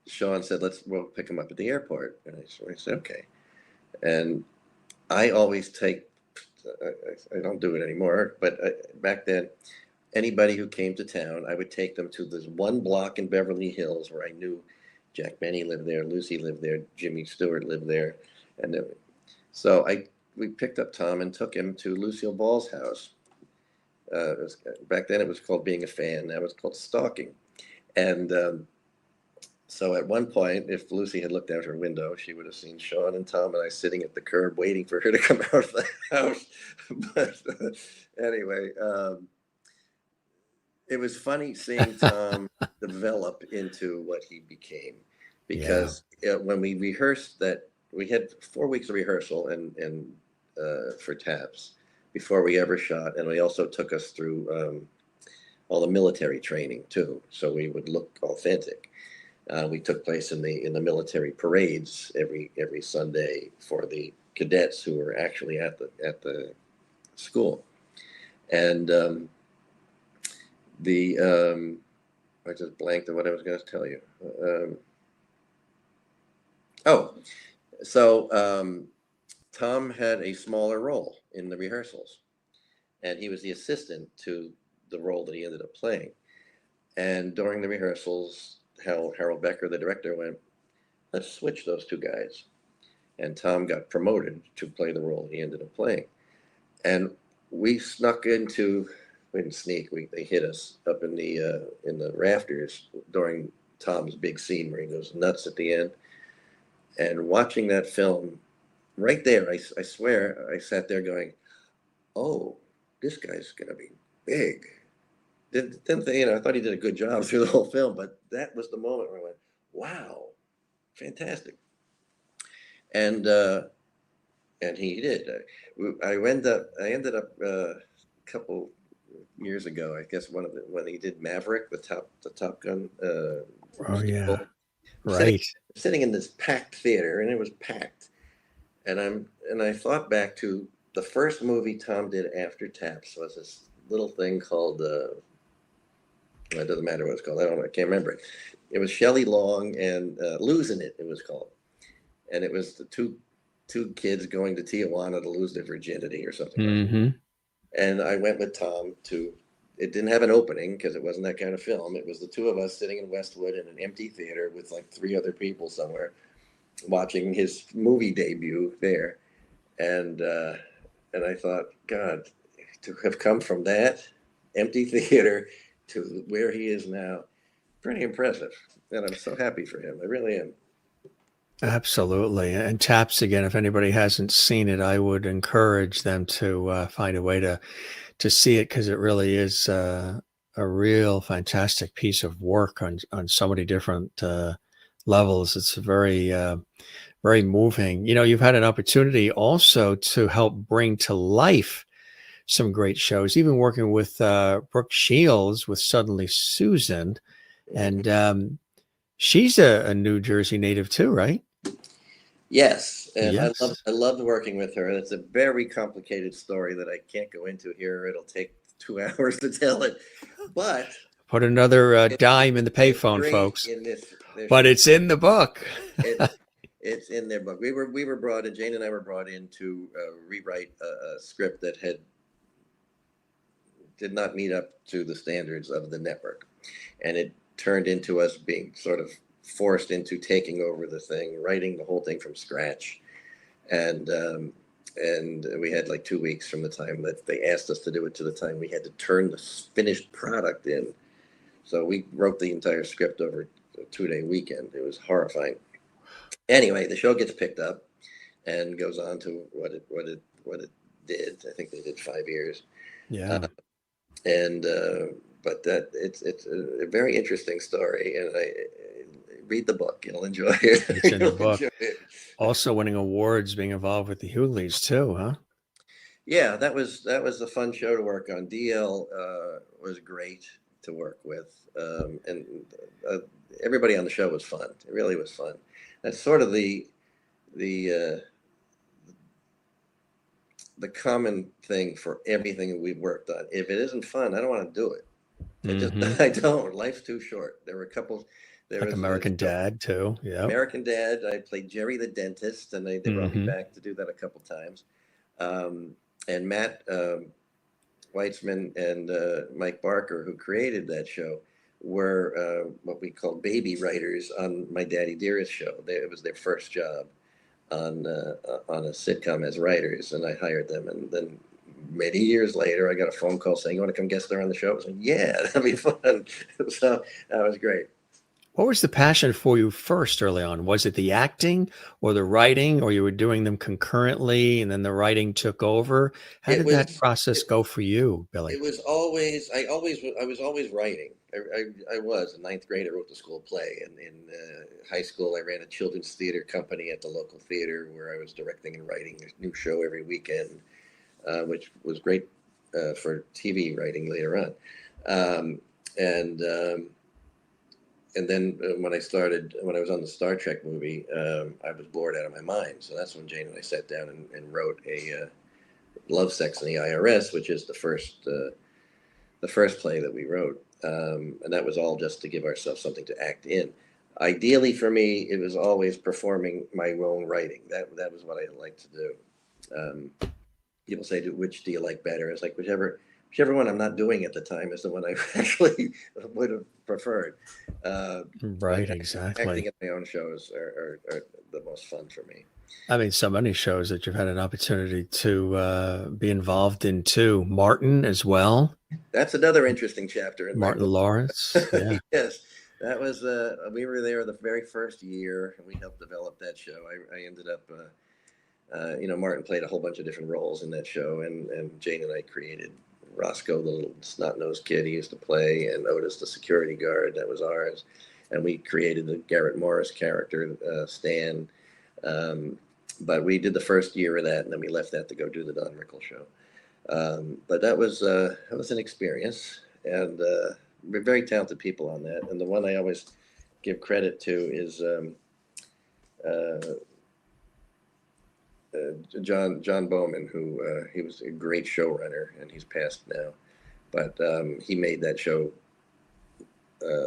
Sean said, we'll pick him up at the airport," and I said, "Okay." And I always take. I don't do it anymore, but back then, anybody who came to town, I would take them to this one block in Beverly Hills where I knew Jack Benny lived there, Lucy lived there, Jimmy Stewart lived there, and so we picked up Tom and took him to Lucille Ball's house. Back then it was called being a fan. Now it's called stalking. And so at one point, if Lucy had looked out her window, she would have seen Sean and Tom and I sitting at the curb waiting for her to come out of the house. But anyway, it was funny seeing Tom develop into what he became, because when we rehearsed that, we had 4 weeks of rehearsal and for TAPS before we ever shot, and we also took us through all the military training too, so we would look authentic. We took place in the military parades every Sunday for the cadets who were actually at the school, and I just blanked on what I was going to tell you. Tom had a smaller role in the rehearsals, and he was the assistant to the role that he ended up playing. And during the rehearsals, Harold Becker, the director, went, "Let's switch those two guys." And Tom got promoted to play the role he ended up playing. And we snuck into, we didn't sneak, they hit us up in the rafters during Tom's big scene where he goes nuts at the end. And watching that film, right there, I swear, I sat there going, "Oh, this guy's gonna be big." Didn't think, I thought he did a good job through the whole film, but that was the moment where I went, "Wow, fantastic!" And he did. I ended up a couple years ago, I guess, when he did Maverick, the Top Gun. Oh yeah. Sitting Right. sitting in this packed theater, and it was packed. And I thought back to the first movie Tom did after TAPS was this little thing called. It doesn't matter what it's called. I can't remember it. It was Shelley Long and Losing It. It was called, and it was the two kids going to Tijuana to lose their virginity or something like that. Mm-hmm. And I went with Tom to. It didn't have an opening because it wasn't that kind of film. It was the two of us sitting in Westwood in an empty theater with like three other people somewhere, watching his movie debut there, and I thought, God, to have come from that empty theater to where he is now, pretty impressive, and I'm so happy for him. I really am. Absolutely. And TAPS, again, if anybody hasn't seen it, I would encourage them to find a way to see it, because it really is a real fantastic piece of work on so many different levels. It's very moving. You've had an opportunity also to help bring to life some great shows, even working with Brooke Shields with Suddenly Susan. And she's a New Jersey native too, right? Yes, and Yes. I loved working with her. It's a very complicated story that I can't go into here. It'll take 2 hours to tell it, but Put another it's dime in the it's payphone, great folks. in this. But it's in the book. It it's in their book. We were brought in. Jane and I were brought in to rewrite a script that did not meet up to the standards of the network, and it turned into us being sort of forced into taking over the thing, writing the whole thing from scratch, and we had like 2 weeks from the time that they asked us to do it to the time we had to turn the finished product in. So we wrote the entire script over a 2-day weekend. It was horrifying. Anyway, the show gets picked up and goes on to what it did. I think they did 5 years. Yeah. And but that it's a very interesting story, and I read the book. You'll enjoy it. It's in the You'll book. enjoy it. Also winning awards, being involved with the Hughleys too, huh? Yeah, that was a fun show to work on. DL was great to work with, and everybody on the show was fun. It really was fun. That's sort of the common thing for everything we've worked on. If it isn't fun, I don't want to do it. I don't. Life's too short. There were a couple. There Like was American Dad too. Yeah. American Dad. I played Jerry the dentist, and they brought me back to do that a couple times. And Matt Weitzman and Mike Barker, who created that show, were what we call baby writers on My Daddy Dearest show. It was their first job on a sitcom as writers, and I hired them. And then many years later, I got a phone call saying, "You want to come guest star on the show?" I was like, "Yeah, that'd be fun." So that was great. What was the passion for you first early on? Was it the acting or the writing, or you were doing them concurrently and then the writing took over? How did that process go for you, Billy? It was always, I was always writing. I was in ninth grade. I wrote the school play, and in high school, I ran a children's theater company at the local theater where I was directing and writing a new show every weekend, which was great for TV writing later on. And then when I was on the Star Trek movie, I was bored out of my mind. So that's when Jane and I sat down and wrote a Love, Sex, and the IRS, which is the first play that we wrote. And that was all just to give ourselves something to act in. Ideally for me, it was always performing my own writing. That was what I liked to do. People say, which do you like better? It's like whichever one I'm not doing at the time is the one I actually would have preferred. Right, exactly. Acting in my own shows are the most fun for me. I mean, so many shows that you've had an opportunity to be involved in too. Martin as well. That's another interesting chapter. In Martin Lawrence. Yeah. Yes, that was. We were there the very first year, and we helped develop that show. I ended up. Martin played a whole bunch of different roles in that show, and Jane and I created Roscoe, the little snot-nosed kid he used to play, and Otis, the security guard. That was ours. And we created the Garrett Morris character, Stan. But we did the first year of that, and then we left that to go do the Don Rickles show. But that was an experience, and we're very talented people on that. And the one I always give credit to is John Bowman, who he was a great showrunner, and he's passed now. But he made that show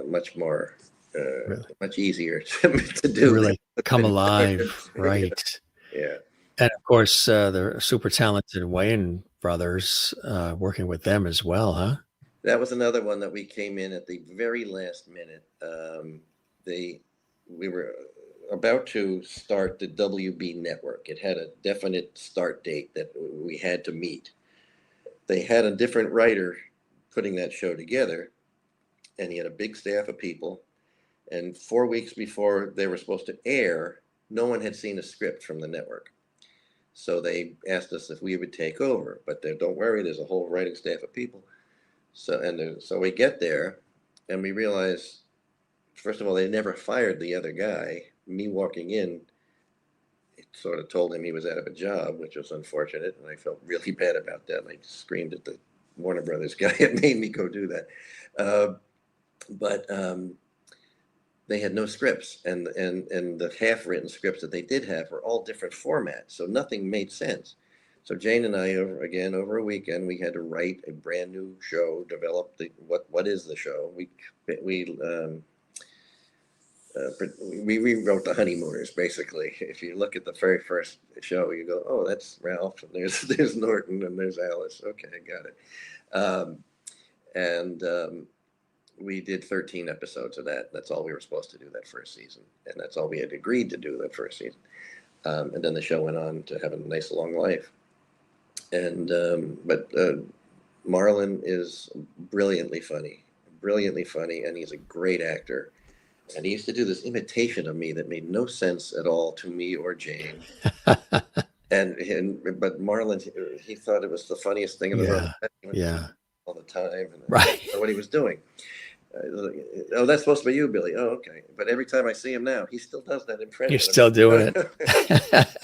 much more, really? Much easier to do. Really come alive, right? Yeah. And of course, the super talented Wayans brothers, working with them as well, huh? That was another one that we came in at the very last minute. We were about to start the WB network. It had a definite start date that we had to meet. They had a different writer putting that show together, and he had a big staff of people. And 4 weeks before they were supposed to air, no one had seen a script from the network. So they asked us if we would take over, but don't worry, there's a whole writing staff of people. So we get there, and we realize, first of all, they never fired the other guy. Me walking in, it sort of told him he was out of a job, which was unfortunate, and I felt really bad about that. I screamed at the Warner Brothers guy. It made me go do that. But they had no scripts, and the half-written scripts that they did have were all different formats, so nothing made sense. So Jane and I, over a weekend, we had to write a brand new show, develop what is the show. We rewrote The Honeymooners, basically. If you look at the very first show, you go, oh, that's Ralph, and there's Norton, and there's Alice. Okay, I got it. We did 13 episodes of that. That's all we were supposed to do that first season, and that's all we had agreed to do that first season. And then the show went on to have a nice long life. And but Marlon is brilliantly funny, and he's a great actor. And he used to do this imitation of me that made no sense at all to me or Jane. But Marlon, he thought it was the funniest thing in the world. Yeah. All the time. And right. I didn't know what he was doing. Oh, that's supposed to be you, Billy. Oh, okay. But every time I see him now, he still does that impression. You're still doing it.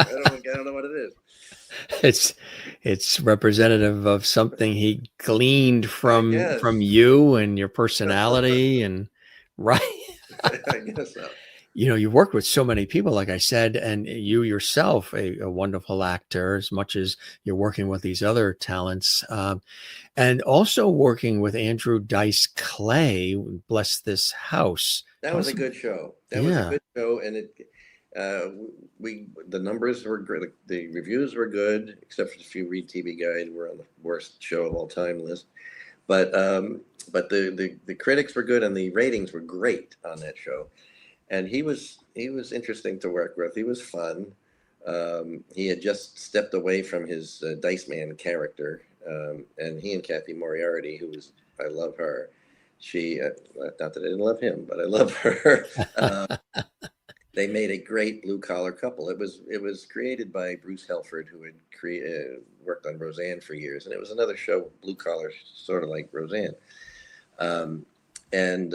I don't know what it is. It's representative of something he gleaned from you and your personality, and right. I guess so. You worked with so many people, like I said, and you yourself, a wonderful actor, as much as you're working with these other talents, and also working with Andrew Dice Clay, Bless This House. That Tell was a us, good show. That was a yeah, good show, and uh, the numbers were great. The reviews were good, except for a few Read TV Guide were on the worst show of all time list. But the critics were good, and the ratings were great on that show. And he was interesting to work with. He was fun. He had just stepped away from his Dice Man character, and he and Kathy Moriarty, I love her. She, not that I didn't love him, but I love her. uh, they made a great blue collar couple. It was created by Bruce Helford, who had worked on Roseanne for years, and it was another show, blue collar, sort of like Roseanne. Um, and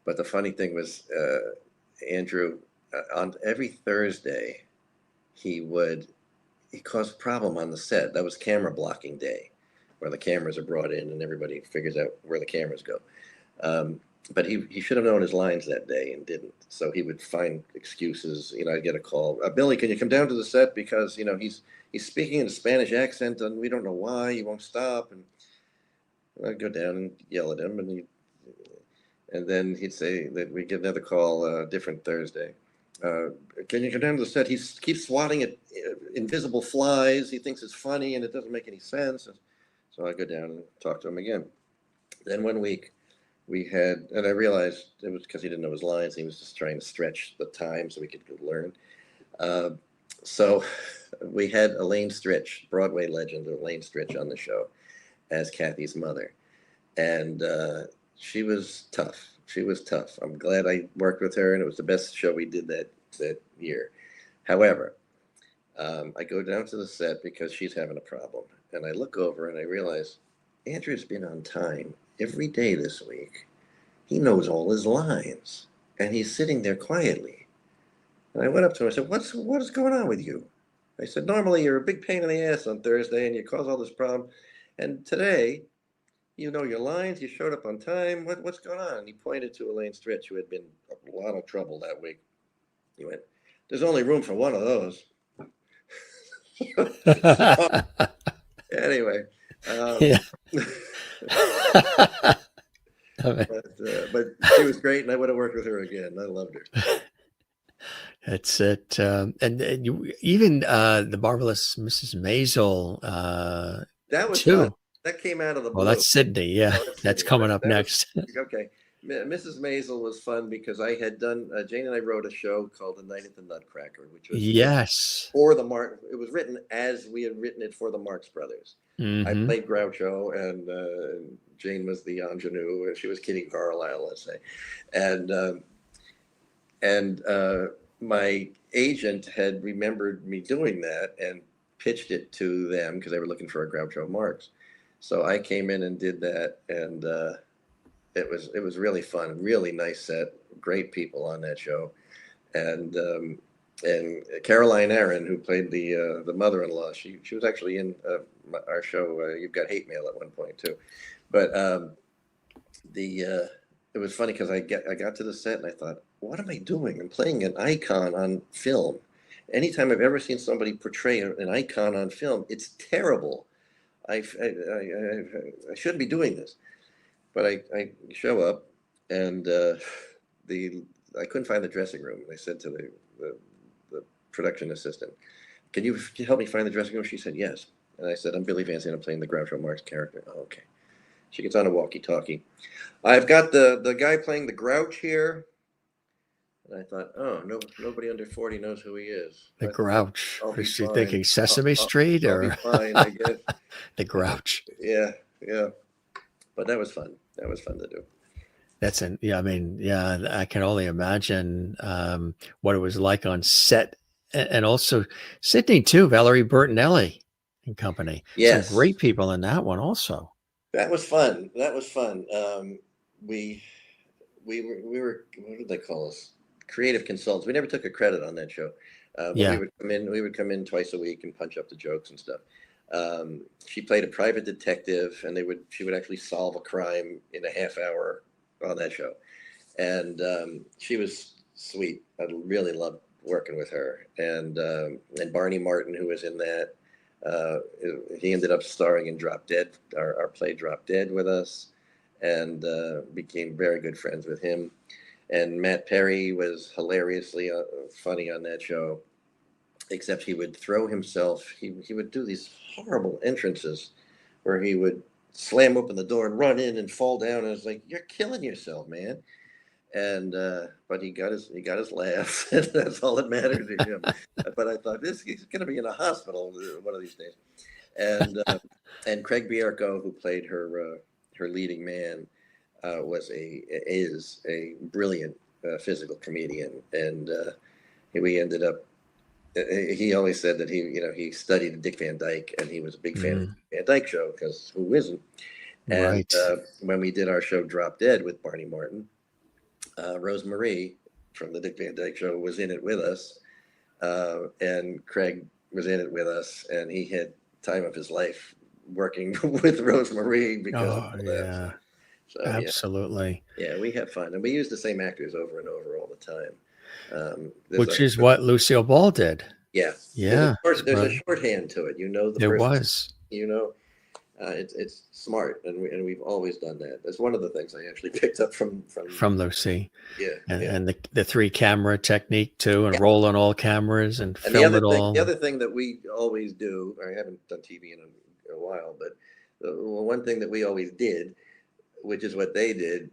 But the funny thing was, Andrew, on every Thursday, he would he caused a problem on the set. That was camera blocking day, where the cameras are brought in and everybody figures out where the cameras go. Um, but he should have known his lines that day and didn't. So he would find excuses. I'd get a call. Billy, can you come down to the set because he's speaking in a Spanish accent and we don't know why he won't stop. And I'd go down and yell at him, and then he'd say that we get another call, different Thursday. Uh, can you come down to the set? He keeps swatting at invisible flies. He thinks it's funny and it doesn't make any sense. So I go down and talk to him again. Then one week and I realized it was because he didn't know his lines. He was just trying to stretch the time so we could learn. Uh, so we had Elaine Stritch, Broadway legend Elaine Stritch, on the show as Kathy's mother. And she was tough. She was tough. I'm glad I worked with her, and it was the best show we did that year. However, I go down to the set because she's having a problem, and I look over and I realize Andrew's been on time every day this week. He knows all his lines, and he's sitting there quietly. And I went up to him. I said, "What is going on with you?" I said, "Normally you're a big pain in the ass on Thursday, and you cause all this problem, and today." You know your lines. You showed up on time. What's going on? And he pointed to Elaine Stritch, who had been in a lot of trouble that week. He went, "There's only room for one of those." So, anyway, yeah. but she was great, and I would have worked with her again. I loved her. That's it. And even the marvelous Mrs. Maisel, That was fun. too. That came out of the Well, blue. that's Sydney. Yeah, Oh, that's that's Sydney. coming up That was next. okay. Mrs. Maisel was fun because I had done Jane and I wrote a show called The Night at the Nutcracker, which was Yes. for the Mark. It was written as we had written it for the Marx Brothers. I Hmm. played Groucho, and Jane was the ingenue, and she was Kitty Carlisle, let's say. And my agent had remembered me doing that and pitched it to them because they were looking for a Groucho Marx. So I came in and did that, and it was really fun, really nice set, great people on that show, and Caroline Aaron, who played the mother-in-law, she was actually in our show. You've Got Hate Mail at one point too, but it was funny because I got to the set and I thought, what am I doing? I'm playing an icon on film. Anytime I've ever seen somebody portray an icon on film, it's terrible. I shouldn't be doing this. But I show up, and the I couldn't find the dressing room. And I said to the production assistant, "Can you help me find the dressing room?" She said, "Yes." And I said, "I'm Billy Van Zandt. I'm playing the Groucho Marx character." "Oh, okay." She gets on a walkie-talkie. "I've got the guy playing the Grouch here." And I thought, "Oh, no, nobody under 40 knows who he is." The I thought, "I'll, Grouch. I'll Was be she fine. thinking Sesame Street I'll be or fine, I guess." the Grouch? Yeah, yeah. But that was fun. That was fun to do. Yeah, I mean, yeah, I can only imagine what it was like on set. And also Sydney, too, Valerie Bertinelli and company. Some Yes. great people in that one, also. That was fun. That was fun. We we were what did they call us? Creative consultants. We never took a credit on that show, but we Yeah. would come in. We would come in twice a week and punch up the jokes and stuff. She played a private detective, and she would actually solve a crime in a half hour on that show. and she was sweet. I really loved working with her, and Barney Martin, who was in that. Uh, he ended up starring in Drop Dead, our play Drop Dead, with us, and became very good friends with him. And Matt Perry was hilariously funny on that show, except he would throw himself. He would do these horrible entrances where he would slam open the door and run in and fall down. And it's like, you're killing yourself, man. And but he got his laughs, and that's all that mattered to him. But I thought he's going to be in a hospital one of these days. And Craig Bierko, who played her leading man, is a brilliant physical comedian, and we ended up. He always said that he studied Dick Van Dyke, and he was a big fan of the Van Dyke Show, because who isn't? And Right. when we did our show Drop Dead with Barney Martin, Rose Marie from the Dick Van Dyke Show was in it with us, and Craig was in it with us, and he had time of his life working with Rose Marie because of Oh, all that. yeah, So yeah, absolutely. yeah, we have fun, and we use the same actors over and over all the time. There's Which a is what Lucille Ball did. Yeah, Yeah. there's a shorthand to it. You know the There person. was. You know, it's smart, and we've always done that. That's one of the things I actually picked up From Lucy. yeah, And, yeah. and the three camera technique too, and Yeah. roll on all cameras and And the film other it thing, the all. other thing that we always do, I haven't done TV in a while, but the one thing that we always did, which is what they did,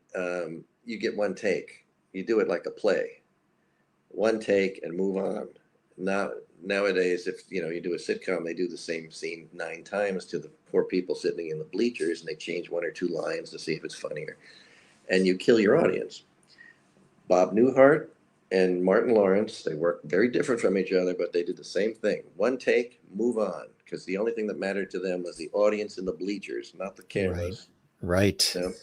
you get one take. You do it like a play, one take and move on. Now nowadays, if you do a sitcom, they do the same scene 9 times to the poor people sitting in the bleachers, and they change one or two lines to see if it's funnier, and you kill your audience. Bob Newhart and Martin Lawrence, they work very different from each other, but they did the same thing. One take, move on, because the only thing that mattered to them was the audience in the bleachers, not the Right. cameras. Right. You know?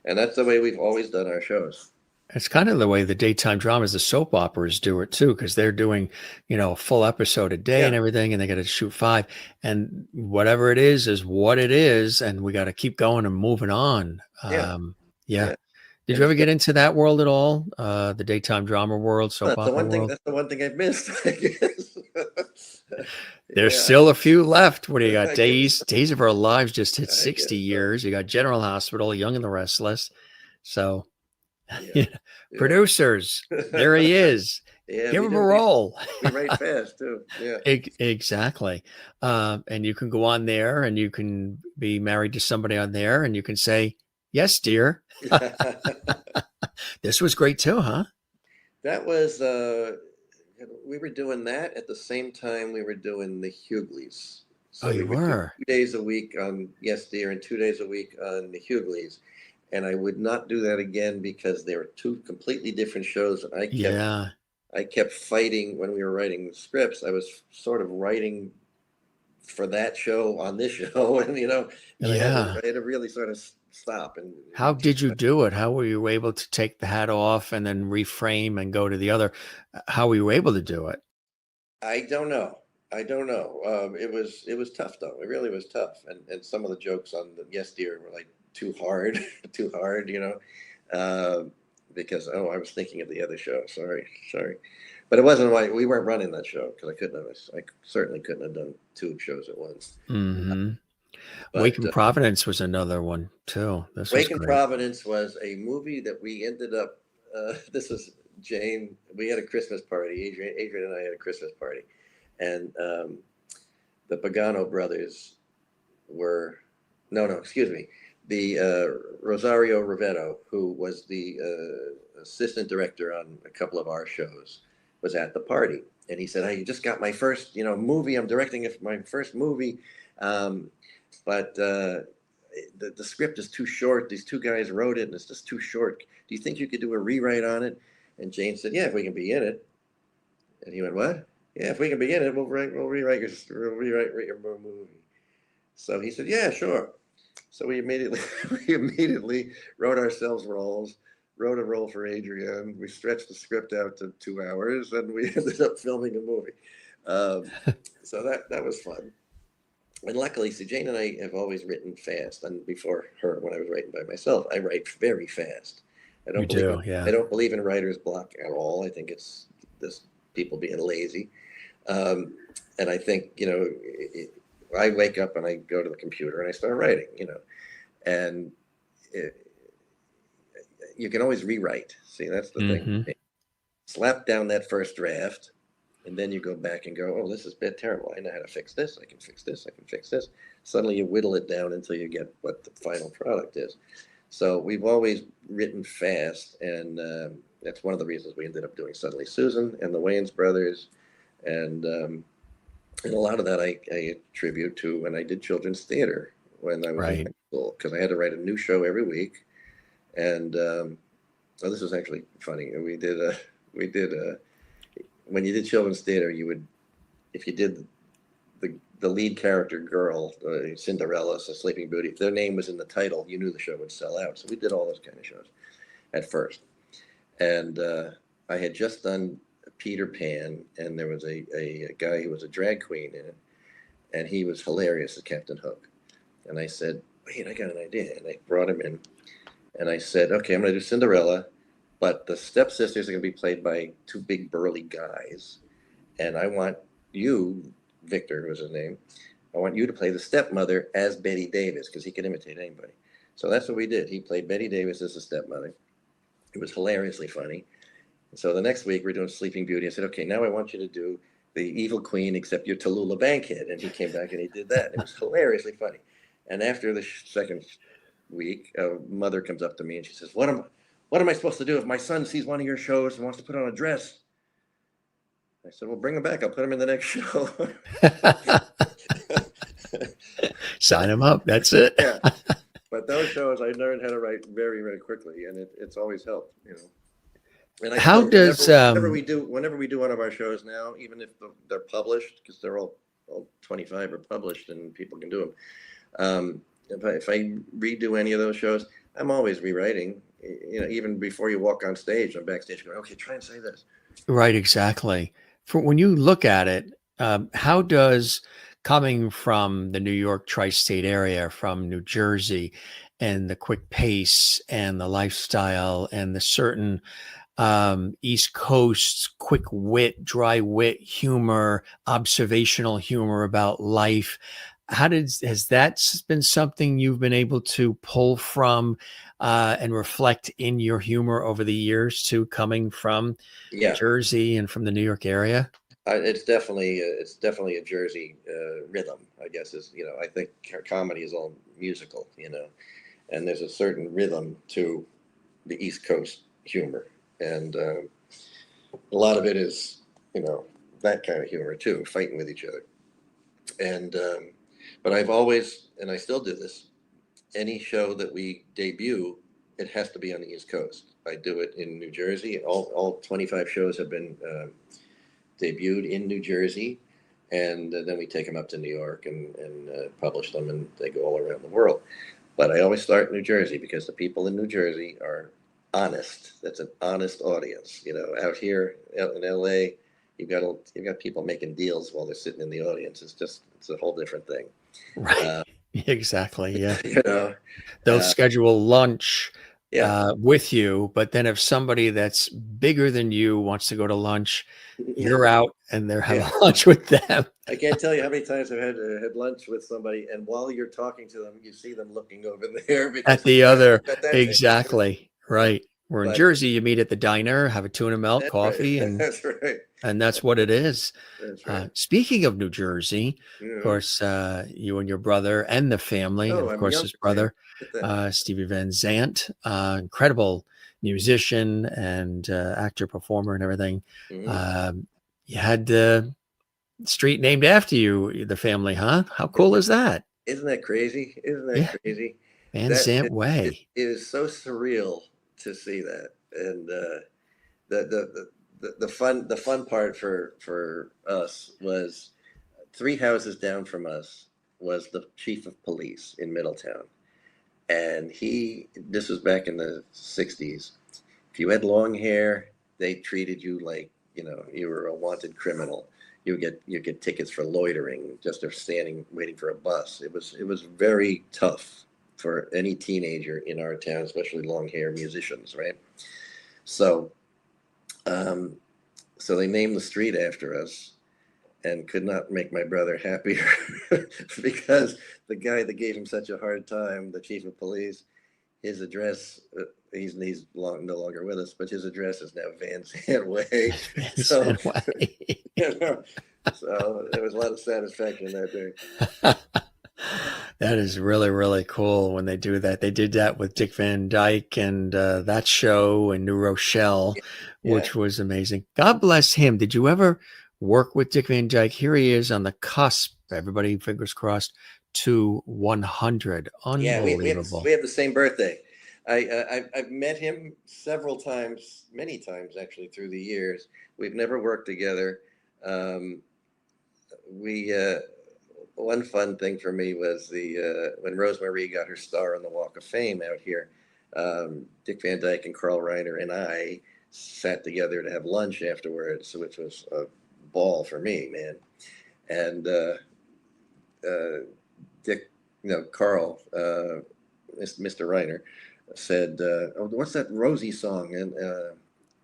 And that's the way we've always done our shows. It's kind of the way the daytime dramas, the soap operas do it too, because they're doing, a full episode a day Yeah, and everything, and they got to shoot five. And whatever it is what it is. And we got to keep going and moving on. yeah, Yeah. yeah. Did And you it's ever good. get into that world at all? The daytime drama world, soap That's the opera one thing. world? That's the one thing I've missed, I guess. There's Yeah, still a few left. What do you got? I guess. Days of Our Lives just hit I 60 guess so. years. You got General Hospital, Young and the Restless. So, Yeah, yeah. yeah. Producers, there he is. Yeah, Give we him a do. role. We write fast too. Yeah. Exactly. And you can go on there and you can be married to somebody on there and you can say, yes, dear. This was great too, huh? That was we were doing that at the same time we were doing the Hughleys. Oh, So we you would do were. 2 days a week on Yes Dear and 2 days a week on the Hughleys. And I would not do that again because they were two completely different shows, and Yeah. I kept fighting when we were writing the scripts. I was sort of writing for that show on this show, and Yeah. I had to really sort of stop and How take did you do it? How were you able to take the hat off and then reframe and go to the other? How were you able to do it? I don't know. I don't know. It was tough though. It really was tough, and some of the jokes on the Yes Dear were like too hard, too hard. Uh, because I was thinking of the other show. Sorry, but it wasn't like we weren't running that show because I couldn't have. I certainly couldn't have done two shows at once. Hmm. Wake But in Providence was another one too. This was Wake in great. Providence was a movie that we ended up. This was Jane. We had a Christmas party. Adrian and I had a Christmas party, and the Pagano brothers were no, excuse me, the Rosario Rivetto, who was the assistant director on a couple of our shows, was at the party, and he said, "I just got my first movie. I'm directing my first movie, um, but the script is too short. These two guys wrote it, and it's just too short. Do you think you could do a rewrite on it?" And Jane said, "Yeah, if we can be in it." And he went, "What? Yeah, if we can be in it, we'll rewrite your movie." So he said, "Yeah, sure." So we immediately we immediately wrote ourselves roles, wrote a role for Adrian. We stretched the script out to 2 hours, and we ended up filming a movie. Um, so that was fun. And luckily, see, Jane and I have always written fast. And before her, when I was writing by myself, I write very fast. I You don't believe do, in, I yeah. don't believe in writer's block at all. I think it's this people being lazy. Um, and I think, I wake up and I go to the computer and I start writing, and it, you can always rewrite. See, that's the thing. Hmm. Slap down that first draft, and then you go back and go, oh, this is a bit terrible. I know how to fix this. I can fix this. I can fix this. Suddenly you whittle it down until you get what the final product is. So we've always written fast, and that's one of the reasons we ended up doing Suddenly Susan and the Wayans brothers, and a lot of that I attribute to when I did children's theater when I was in Right. high school, because I had to write a new show every week. And oh, this was actually funny. We did when you did children's theater, you would, if you did the lead character girl, Cinderella, so Sleeping Beauty, if their name was in the title, you knew the show would sell out. So we did all those kind of shows at first. And I had just done Peter Pan, and there was a guy who was a drag queen in it, and he was hilarious as Captain Hook. And I said, wait, I got an idea. And I brought him in, and I said, okay, I'm going to do Cinderella, but the stepsisters are going to be played by two big burly guys. And I want you, Victor was his name, I want you to play the stepmother as Betty Davis, because he could imitate anybody. So that's what we did. He played Betty Davis as the stepmother. It was hilariously funny. So the next week we're doing Sleeping Beauty. I said, okay, now I want you to do the evil queen, except you're Tallulah Bankhead. And he came back and he did that. It was hilariously funny. And after the second week, a mother comes up to me and she says, what am I supposed to do if my son sees one of your shows and wants to put on a dress? I said, well, bring him back. I'll put him in the next show. Sign him up. That's it. Yeah. But those shows I learned how to write very, very quickly, and it's always helped. And I How still, does whenever we do one of our shows now, even if they're published, because they're all 25 are published and people can do them. If I redo any of those shows, I'm always rewriting. Even before you walk on stage, I'm backstage going, okay, try and say this. right, exactly. For when you look at it, how does coming from the New York tri-state area, from New Jersey, and the quick pace and the lifestyle and the certain East Coast quick wit, dry wit humor, observational humor about life. Has that been something you've been able to pull from and reflect in your humor over the years too, coming from Yeah, Jersey and from the New York area? it's definitely a Jersey rhythm, I guess. I think comedy is all musical, and there's a certain rhythm to the East Coast humor, and a lot of it is, that kind of humor too, fighting with each other. And but I've always, and I still do this. Any show that we debut, it has to be on the East Coast. I do it in New Jersey. All 25 shows have been debuted in New Jersey, and then we take them up to New York and publish them, and they go all around the world. But I always start in New Jersey because the people in New Jersey are honest. That's an honest audience. Out here in LA, you've got people making deals while they're sitting in the audience. It's a whole different thing. Right. Uh, Exactly. Yeah. you know, They'll uh, schedule lunch yeah, with you, but then if somebody that's bigger than you wants to go to lunch, you're out and they're having yeah. lunch with them. I can't tell you how many times I've had lunch with somebody, and while you're talking to them, you see them looking over there At because the other, at that table. exactly, right. We're in But Jersey, you meet at the diner, have a tuna melt, that's right. coffee, That's right. and that's what it is. That's right. Speaking of New Jersey, of Mhm. course, you and your brother and the family, and Oh, of I'm course young. his brother, Look at that. Stevie Van Zandt, incredible musician and actor, performer, and everything. Mhm. Um, you had the street named after you, the family, huh? How cool is that? Isn't that crazy? Isn't that Yeah, crazy? Van That Zandt it Way. is so surreal to see that, and the fun part for us was 3 houses down from us was the chief of police in Middletown, and this was back in the '60s. If you had long hair, they treated you like you were a wanted criminal. You get tickets for loitering just for standing waiting for a bus. It was very tough. for any teenager in our town, especially long hair musicians, right? So, so they named the street after us, and could not make my brother happier because the guy that gave him such a hard time, the chief of police, his address, he's no longer with us, but his address is now Van Zandt Way. So, so there was a lot of satisfaction that day. That is really, really cool when they do that. They did that with Dick Van Dyke and that show in New Rochelle, which was amazing. God bless him. Did you ever work with Dick Van Dyke? Here he is on the cusp, everybody, fingers crossed, to 100. Unbelievable. We have the same birthday. I've met him several times, many times actually, through the years. We've never worked together. One fun thing for me was when Rosemary got her star on the Walk of Fame out here. Dick Van Dyke and Carl Reiner and I sat together to have lunch afterwards, which was a ball for me, man. And Dick, Carl, Mr. Reiner, said, "Oh, what's that Rosie song?" And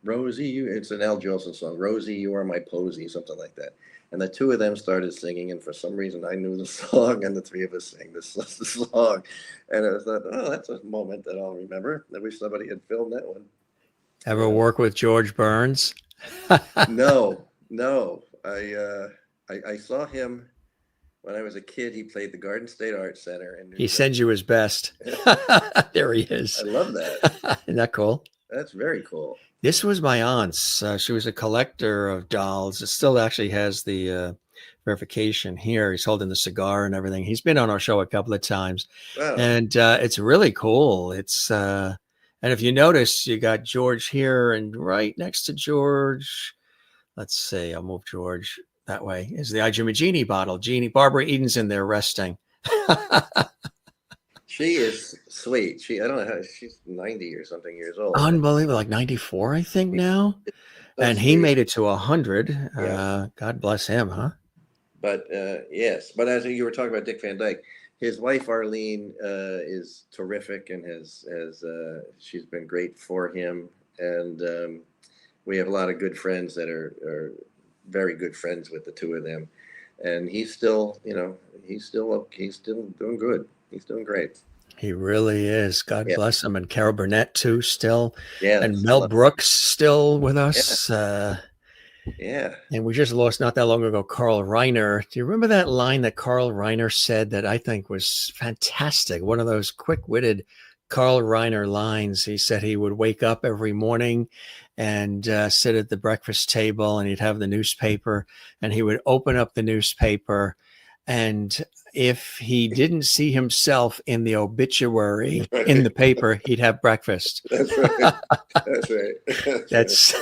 Rosie, it's an Al Jolson song. "Rosie, you are my posy," something like that. And the two of them started singing, and for some reason I knew the song, and the three of us sang the song. And I thought, oh, that's a moment that I'll remember. I wish somebody had filmed that one. Ever work with George Burns? No. I saw him when I was a kid. He played the Garden State Arts Center. And he sends you his best. There he is. I love that. Isn't that cool? That's very cool. This was my aunt's. She was a collector of dolls. It still actually has the verification here. He's holding the cigar and everything. He's been on our show a couple of times. Wow. And it's really cool. It's and if you notice, you got George here, and right next to George, let's see, I'll move George that way, is the I, Jimmy Jeannie bottle. Barbara Eden's in there resting. She is sweet. I don't know how, she's 90 or something years old. Unbelievable, like 94, I think now. And he made it to 100. Yeah. God bless him, huh? But yes, but as you were talking about Dick Van Dyke, his wife Arlene is terrific, and she's been great for him. And we have a lot of good friends that are very good friends with the two of them. And he's still, he's still doing good. He's doing great. He really is. God bless him. And Carol Burnett too, still. Yeah. And Mel Brooks still with us. Yeah. And we just lost not that long ago Carl Reiner. Do you remember that line that Carl Reiner said that I think was fantastic? One of those quick-witted Carl Reiner lines. He said he would wake up every morning and sit at the breakfast table, and he'd have the newspaper, and he would open up the newspaper, and if he didn't see himself in the obituary in the paper, he'd have breakfast. That's right. That's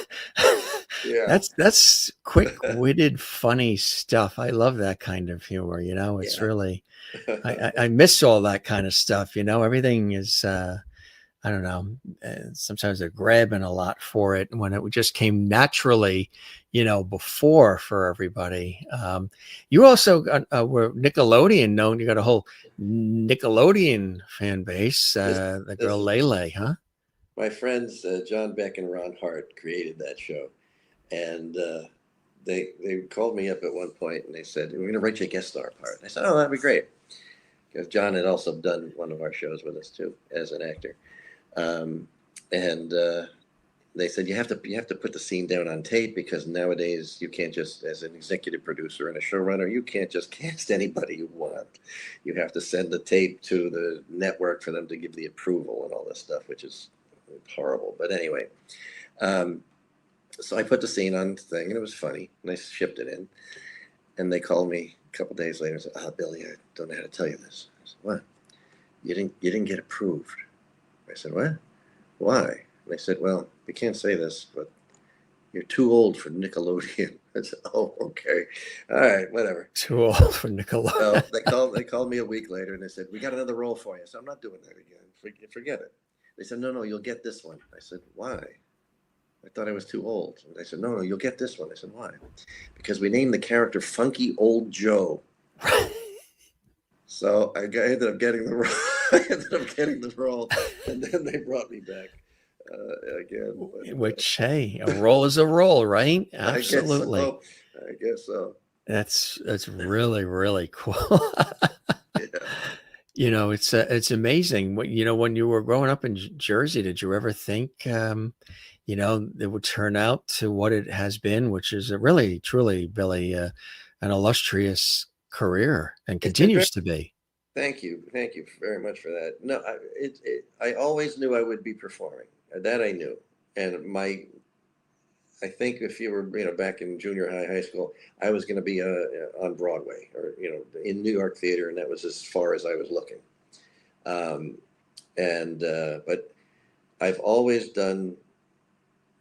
right. That's quick-witted, funny stuff. I love that kind of humor. It's really, I miss all that kind of stuff. Everything is, I don't know. Sometimes they're grabbing a lot for it when it just came naturally, before for everybody. You also were Nickelodeon known. You got a whole Nickelodeon fan base. The girl Lele, huh? My friends John Beck and Ron Hart created that show, and they called me up at one point and they said, "We're going to write you a guest star part." I said, "Oh, that'd be great," because John had also done one of our shows with us too as an actor. And they said, you have to put the scene down on tape, because nowadays you can't just, as an executive producer and a showrunner, you can't just cast anybody you want. You have to send the tape to the network for them to give the approval and all this stuff, which is horrible. But anyway, so I put the scene on the thing, and it was funny, and I shipped it in, and they called me a couple days later and said, Billy, I don't know how to tell you this. I said, what? You didn't get approved. I said, what? Why? And they said, well, we can't say this, but you're too old for Nickelodeon. I said, oh, okay. All right, whatever. Too old for Nickelodeon. So they called me a week later, and they said, we got another role for you. So I'm not doing that again. Forget it. They said, no, you'll get this one. I said, why? I thought I was too old. And they said, no, you'll get this one. I said, why? Because we named the character Funky Old Joe. So I ended up getting the role. I ended up getting the role, and then they brought me back again. Which, hey, a role is a role, right? I guess Absolutely. so. I guess so. That's really, really cool. Yeah. It's amazing. When you were growing up in Jersey, did you ever think, it would turn out to what it has been, which is a really, truly, Billy, an illustrious career and It's been very. continues to be. Thank you very much for that. No, I always knew I would be performing. That I knew, and I think if you were, back in junior high, high school, I was going to be on Broadway or, in New York theater, and that was as far as I was looking. Um, but I've always done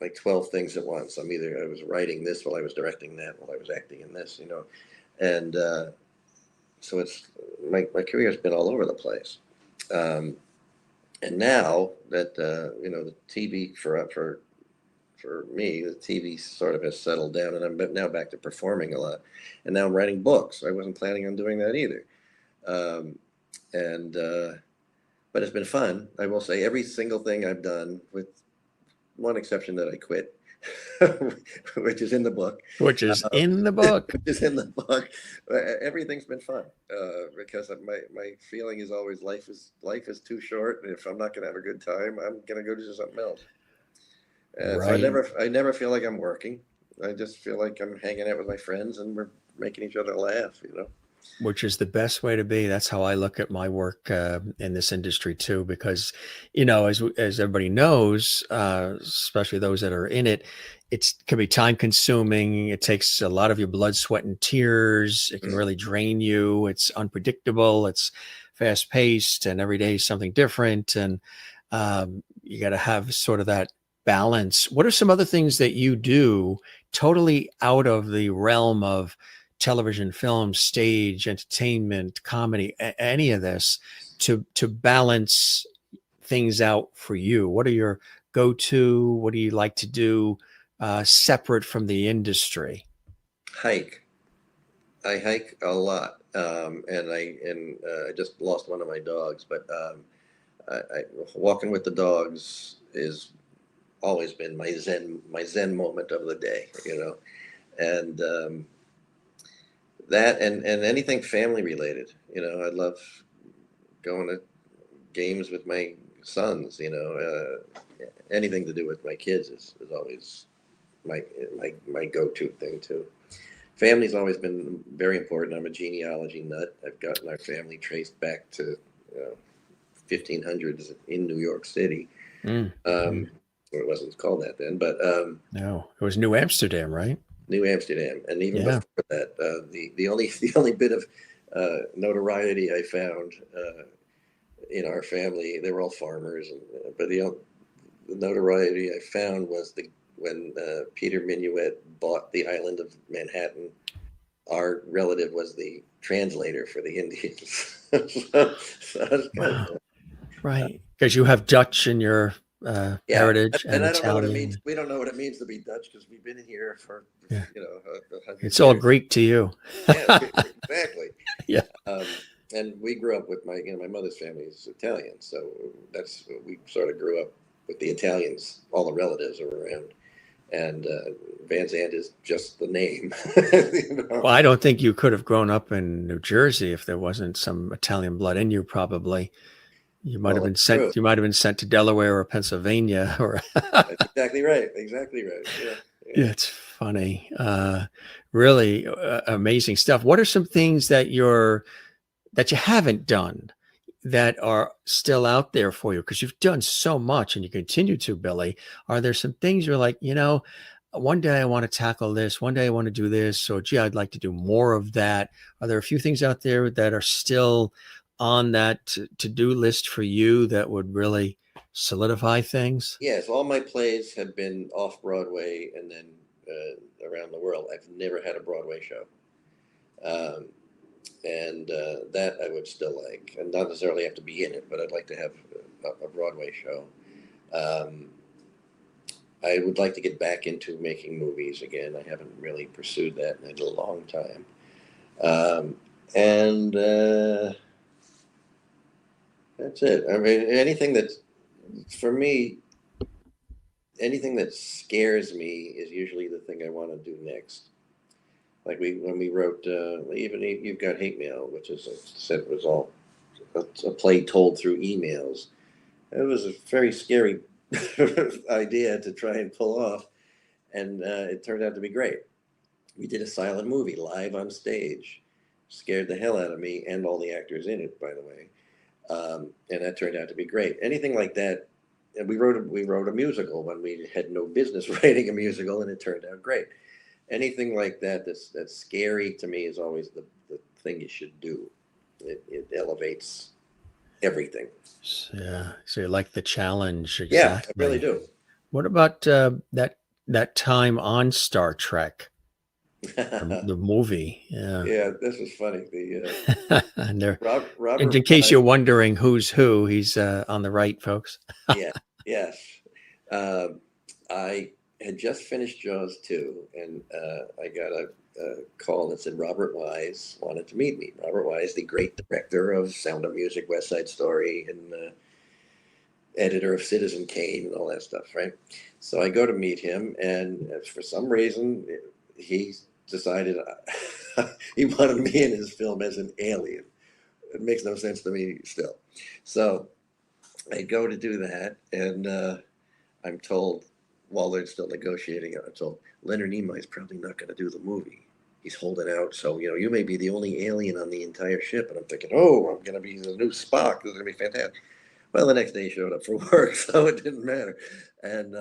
like 12 things at once. I was writing this while I was directing that, while I was acting in this, and so it's my career has been all over the place. Um, and now that the TV for me, the TV sort of has settled down, and I'm now back to performing a lot. And now I'm writing books. I wasn't planning on doing that either. Um, and But it's been fun. I will say every single thing I've done, with one exception that I quit, which is in the book. Which is Uh, in the book. which is in the book. Everything's been fun because my feeling is always life is too short, and if I'm not going to have a good time, I'm going to go do something else. And so Right. I never feel like I'm working. I just feel like I'm hanging out with my friends and we're making each other laugh. Which is the best way to be. That's how I look at my work in this industry too, because as everybody knows, especially those that are in it, it can be time consuming. It takes a lot of your blood, sweat, and tears. It can Mm. really drain you. It's unpredictable. It's fast paced, and every day is something different. And you got to have sort of that balance. What are some other things that you do totally out of the realm of television, film, stage, entertainment, comedy, any of this to balance things out for you? What are your go-to? What do you like to do separate from the industry? Hike. I hike a lot, and I just lost one of my dogs, but walking with the dogs is always been my zen moment of the day. And that and anything family related. I love going to games with my sons. Anything to do with my kids is always my go-to thing too. Family's always been very important. I'm a genealogy nut. I've gotten our family traced back to 1500s in New York City. Mm, mm. Or it wasn't called that then, but No, it was New Amsterdam, right? New Amsterdam, and even Yeah. before that, the only bit of notoriety I found in our family, they were all farmers, but the notoriety I found was when Peter Minuet bought the island of Manhattan. Our relative was the translator for the Indians. So I was kind Wow. of, Right. Because you have Dutch in your yeah, heritage and and I don't know what it means. Italian. We don't know what it means to be Dutch because we've been here for Yeah. 100 It's all years. Greek to you. Yeah, exactly. Yeah. Um, and we grew up with my mother's family is Italian, so we sort of grew up with the Italians. All the relatives are around, and Van Zandt is just the name. you know? Well, I don't think you could have grown up in New Jersey if there wasn't some Italian blood in you, probably. You might Well, have been that's true. sent you might have been sent to Delaware or Pennsylvania or That's exactly right. Exactly right. Yeah. Yeah, Yeah. it's funny. Really amazing stuff. What are some things that you haven't done that are still out there for you? Because you've done so much and you continue to, Billy. Are there some things you're like, one day I want to tackle this, one day I want to do this, or gee, I'd like to do more of that? Are there a few things out there that are still on that to-do list for you that would really solidify things? Yes, all my plays have been off Broadway and then around the world. I've never had a Broadway show. Um, and that I would still like, and not necessarily have to be in it, but I'd like to have a Broadway show. Um, I would like to get back into making movies again. I haven't really pursued that in a long time. And That's it. I mean, anything that's, for me, anything that scares me is usually the thing I want to do next. Like when we wrote, even You've Got Hate Mail, which is said was all a play told through emails. It was a very scary idea to try and pull off, and it turned out to be great. We did a silent movie live on stage, scared the hell out of me and all the actors in it, by the way, and that turned out to be great. Anything like that. And we wrote a musical when we had no business writing a musical, and it turned out great. Anything like that that's scary to me is always the thing you should do. It elevates everything. Yeah. So you like the challenge. Yeah, I really Exactly. do. What about that time on Star Trek, the movie? Yeah. Yeah, this is funny. And there, and Robert in case Wise. you're wondering who's who, he's on the right, folks. Yeah, yes. Um, I had just finished Jaws 2, and I got a call that said Robert Wise wanted to meet me. Robert Wise, the great director of Sound of Music, West Side Story, and editor of Citizen Kane and all that stuff, right? So I go to meet him, and for some reason, he decided he wanted me in his film as an alien. It makes no sense to me still. So I go to do that, and I'm told, while they're still negotiating, I'm told Leonard Nimoy is probably not going to do the movie. He's holding out, so you may be the only alien on the entire ship. And I'm thinking, oh, I'm going to be the new Spock. This is going to be fantastic. Well, the next day he showed up for work, so it didn't matter. And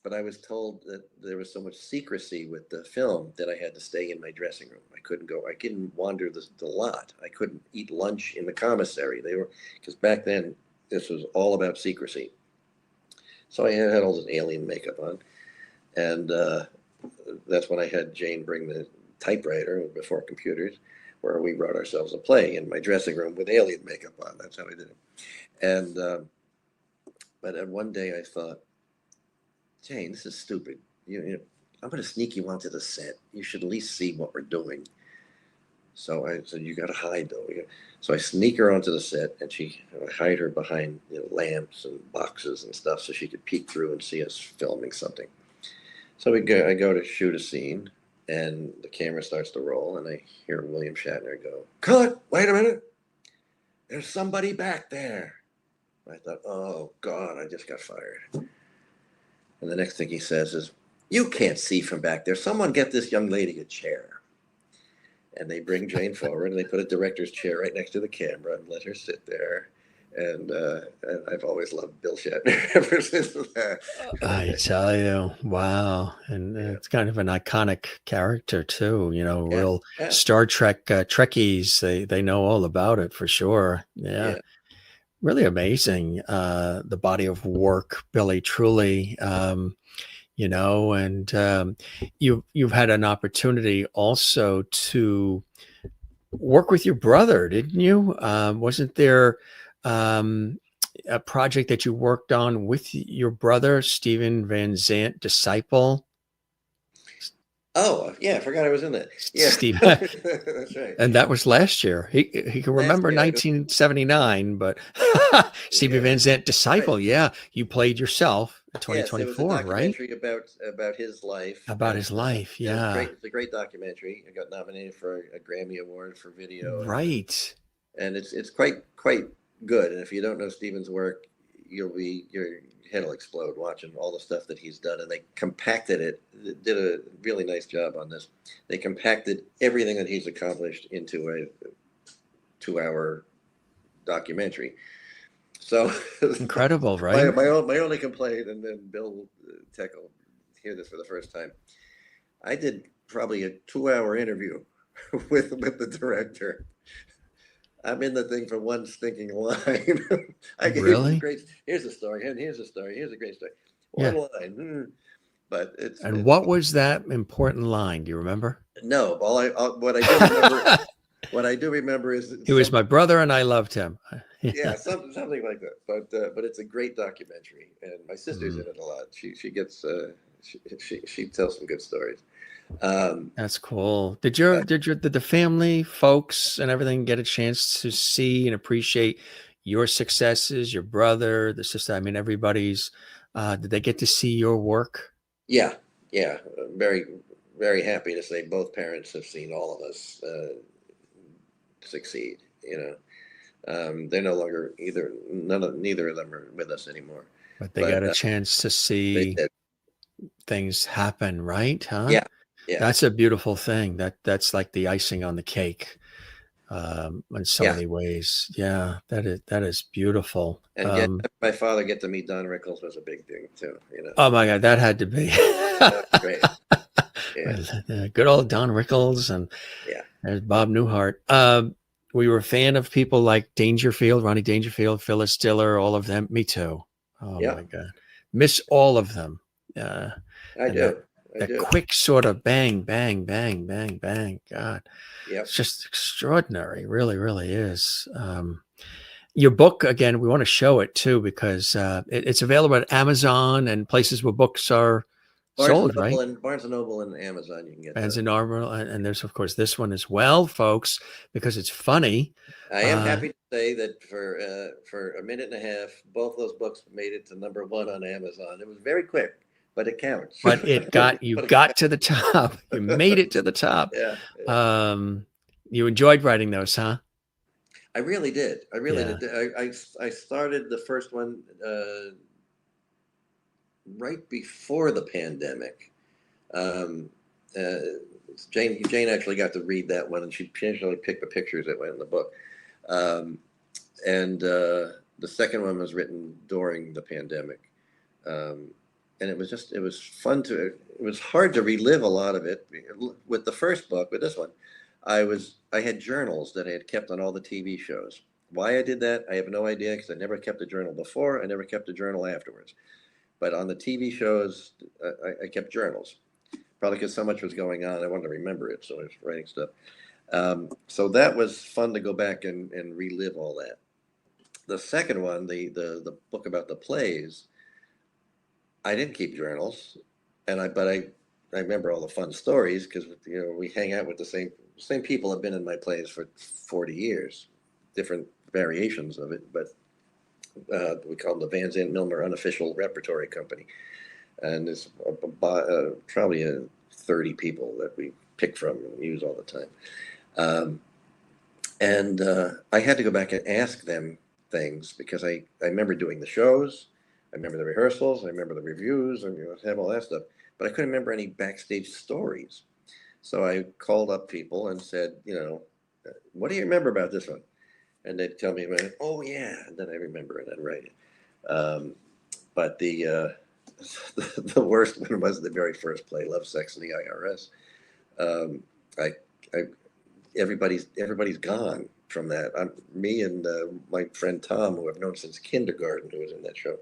but I was told that there was so much secrecy with the film that I had to stay in my dressing room. I couldn't go. I couldn't wander the lot. I couldn't eat lunch in the commissary. Because back then this was all about secrecy. So I had all this alien makeup on, and that's when I had Jane bring the typewriter before computers, where we wrote ourselves a play in my dressing room with alien makeup on. That's how I did it. And but one day I thought, Jane, this is stupid. I'm going to sneak you onto the set. You should at least see what we're doing. So I said, you got to hide though. So I sneak her onto the set, and I hide her behind lamps and boxes and stuff, so she could peek through and see us filming something. So I go to shoot a scene, and the camera starts to roll, and I hear William Shatner go, "Cut! Wait a minute! There's somebody back there." I thought, oh God, I just got fired. And the next thing he says is, "You can't see from back there. Someone get this young lady a chair." And they bring Jane forward, and they put a director's chair right next to the camera and let her sit there. And I've always loved Bill Shatner ever since that. I tell you, wow. And Yeah, it's kind of an iconic character too, yeah, real yeah, Star Trek Trekkies. They know all about it for sure. Yeah. yeah. Really amazing. The body of work, Billy, truly, and you've had an opportunity also to work with your brother, didn't you? Wasn't there a project that you worked on with your brother, Stephen Van Zandt, Disciple? Oh, yeah, I forgot I was in that. Yeah, Steve, that's right. and that was last year. He can Last remember year, 1979, but Stephen yeah, Van Zandt, right. Disciple. Yeah, you played yourself in Yes, it was a 2024, right? documentary about his life, About his life. and it's Yeah, great. It's a great documentary. I got nominated for a Grammy Award for video, right. and it's quite good. And if you don't know Steven's work, your head will explode watching all the stuff that he's done. And they compacted it. Did a really nice job on this. They compacted everything that he's accomplished into a 2-hour documentary. So Incredible, my right? my only complaint, and then Bill Tech will hear this for the first time. I did probably a 2-hour interview with the director. I'm in the thing for one stinking line. I gave him Really? great. Here's a story, and here's a story. Here's a great story. Yeah. One line, but And it's what was that important line? Do you remember? no. What I do remember, what I do remember is He was some, my brother, and I loved him. yeah, something like that. But it's a great documentary, and my sister's in Mm, it a lot. She gets she tells some good stories. that's cool. Did Uh, did the family, folks, and everything get a chance to see and appreciate your successes, your brother, the sister? I mean, everybody's. Did they get to see your work? Yeah, yeah. Very, very happy to say both parents have seen all of us succeed. They're no longer neither of them are with us anymore. But they got But a chance to they see did. things happen, right? Huh? Yeah, yeah, That's a beautiful thing. That's like the icing on the cake, in so yeah. many ways. Yeah, that is beautiful. And get my father get to meet Don Rickles was a big thing too. Oh my God, that had to be Great. Yeah, good old Don Rickles, and yeah, there's Bob Newhart. We were a fan of people like Dangerfield, Ronnie Dangerfield, Phyllis Diller, all of them. Me too. Oh yeah. my God, miss all of them. Uh, I and do. I that do. quick sort of bang, bang, bang, bang, bang. God, Yep. it's just extraordinary. Really, really is. Your book, again, we want to show it too, because it's available at Amazon and places where books are sold, right? Barnes and Noble and Amazon, you can get Barnes that. and Noble, and there's of course this one as well, folks, because it's funny. I am happy to say that for a minute and a half, both those books made it to #1 on Amazon. It was very quick, but it counts. But you got to the top. You made it to the top. Yeah, yeah. You enjoyed writing those, huh? I really did. I really Yeah. did. I started the first one right before the pandemic. Um, uh, Jane actually got to read that one, and she actually picked the pictures that went in the book. And the second one was written during the pandemic, and it was fun it was hard to relive a lot of it. With the first book, with this one, I had journals that I had kept on all the TV shows. Why I did that, I have no idea, because I never kept a journal before. I never kept a journal afterwards. But on the TV shows, I kept journals. Probably because so much was going on, I wanted to remember it, so I was writing stuff. So that was fun to go back and relive all that. The second one, the book about the plays, I didn't keep journals, but I remember all the fun stories, because we hang out with the same people have been in my plays for 40 years, different variations of it, but we call them the Van Zandt Milner Unofficial Repertory Company, and there's probably 30 people that we pick from and use all the time. And I had to go back and ask them things, because I remember doing the shows, I remember the rehearsals, I remember the reviews, and have all that stuff, but I couldn't remember any backstage stories. So I called up people and said, what do you remember about this one? And they'd tell me, oh yeah, and then I remember it, I'd write it. But the worst one was the very first play, Love, Sex, and the IRS. Everybody's gone from that. Me and my friend Tom, who I've known since kindergarten, who was in that show.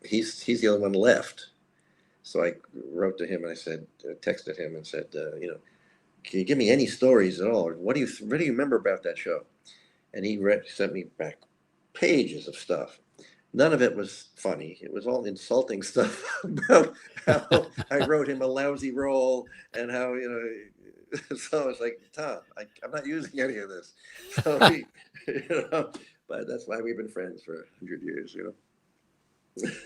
He's the only one left. So I wrote to him and texted him and said, can you give me any stories at all? What do you remember about that show? And he sent me back pages of stuff. None of it was funny. It was all insulting stuff about how I wrote him a lousy role, and how, so I was like, Tom, I'm not using any of this. So but that's why we've been friends for 100 years,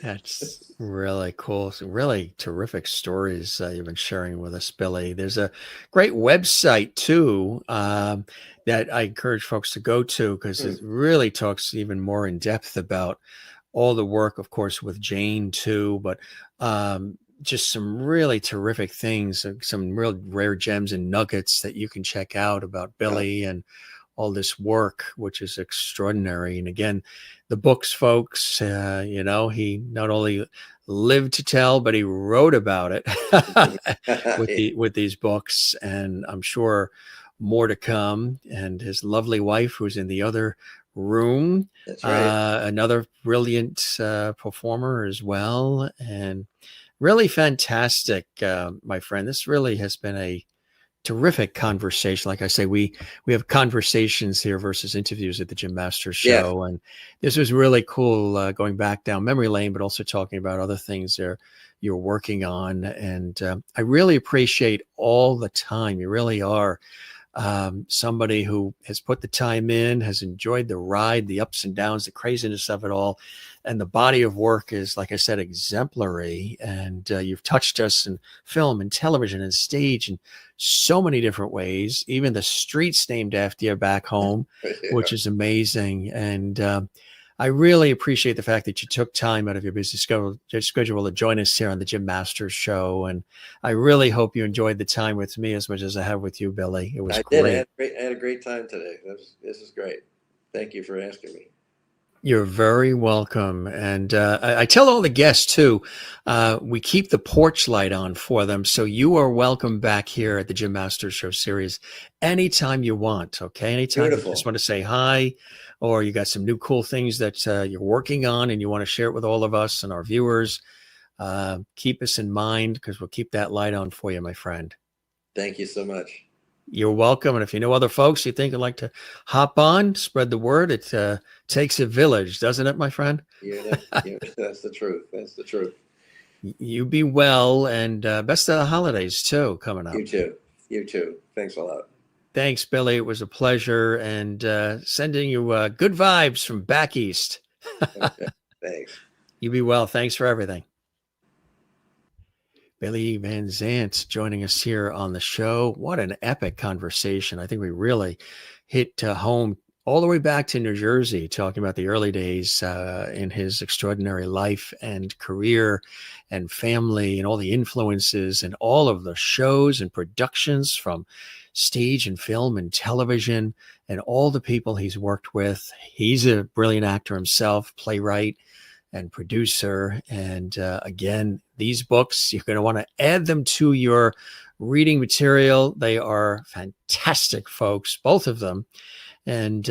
That's really cool. Some really terrific stories you've been sharing with us, Billy. There's a great website too that I encourage folks to go to, because it really talks even more in depth about all the work, of course, with Jane too, but just some really terrific things, some real rare gems and nuggets that you can check out about Billy and all this work, which is extraordinary. And again, the books, folks, he not only lived to tell, but he wrote about it with these books, and I'm sure more to come. And his lovely wife, who's in the other room, That's right. another brilliant performer as well, and really fantastic, my friend. This really has been a terrific conversation. Like I say, we have conversations here versus interviews at the Jim Masters Show, and this was really cool, going back down memory lane, but also talking about other things you're working on. And I really appreciate all the time. You really are somebody who has put the time in, has enjoyed the ride, the ups and downs, the craziness of it all. And the body of work is, like I said, exemplary. And you've touched us in film and television and stage in so many different ways, even the streets named after you back home, which is amazing. And I really appreciate the fact that you took time out of your busy schedule to join us here on the Jim Masters Show. And I really hope you enjoyed the time with me as much as I have with you, Billy. It was great. I had a great time today. This is great. Thank you for asking me. You're very welcome. And I tell all the guests, too, we keep the porch light on for them. So you are welcome back here at the Jim Masters Show series anytime you want. Okay. Anytime Beautiful. you just want to say hi, or you got some new cool things that you're working on and you want to share it with all of us and our viewers, keep us in mind, because we'll keep that light on for you, my friend. Thank you so much. You're welcome. And if you know other folks you think would like to hop on, spread the word. It takes a village, doesn't it, my friend? Yeah, that's the truth. That's the truth. You be well, and best of the holidays, too, coming up. You too. You too. Thanks a lot. Thanks, Billy. It was a pleasure, and sending you good vibes from back east. Okay. Thanks. You be well. Thanks for everything. Billy Van Zandt joining us here on the show. What an epic conversation. I think we really hit home all the way back to New Jersey, talking about the early days in his extraordinary life and career and family and all the influences and all of the shows and productions from stage and film and television and all the people he's worked with. He's a brilliant actor himself, playwright and producer. And again, these books, you're going to want to add them to your reading material. They are fantastic, folks, both of them. And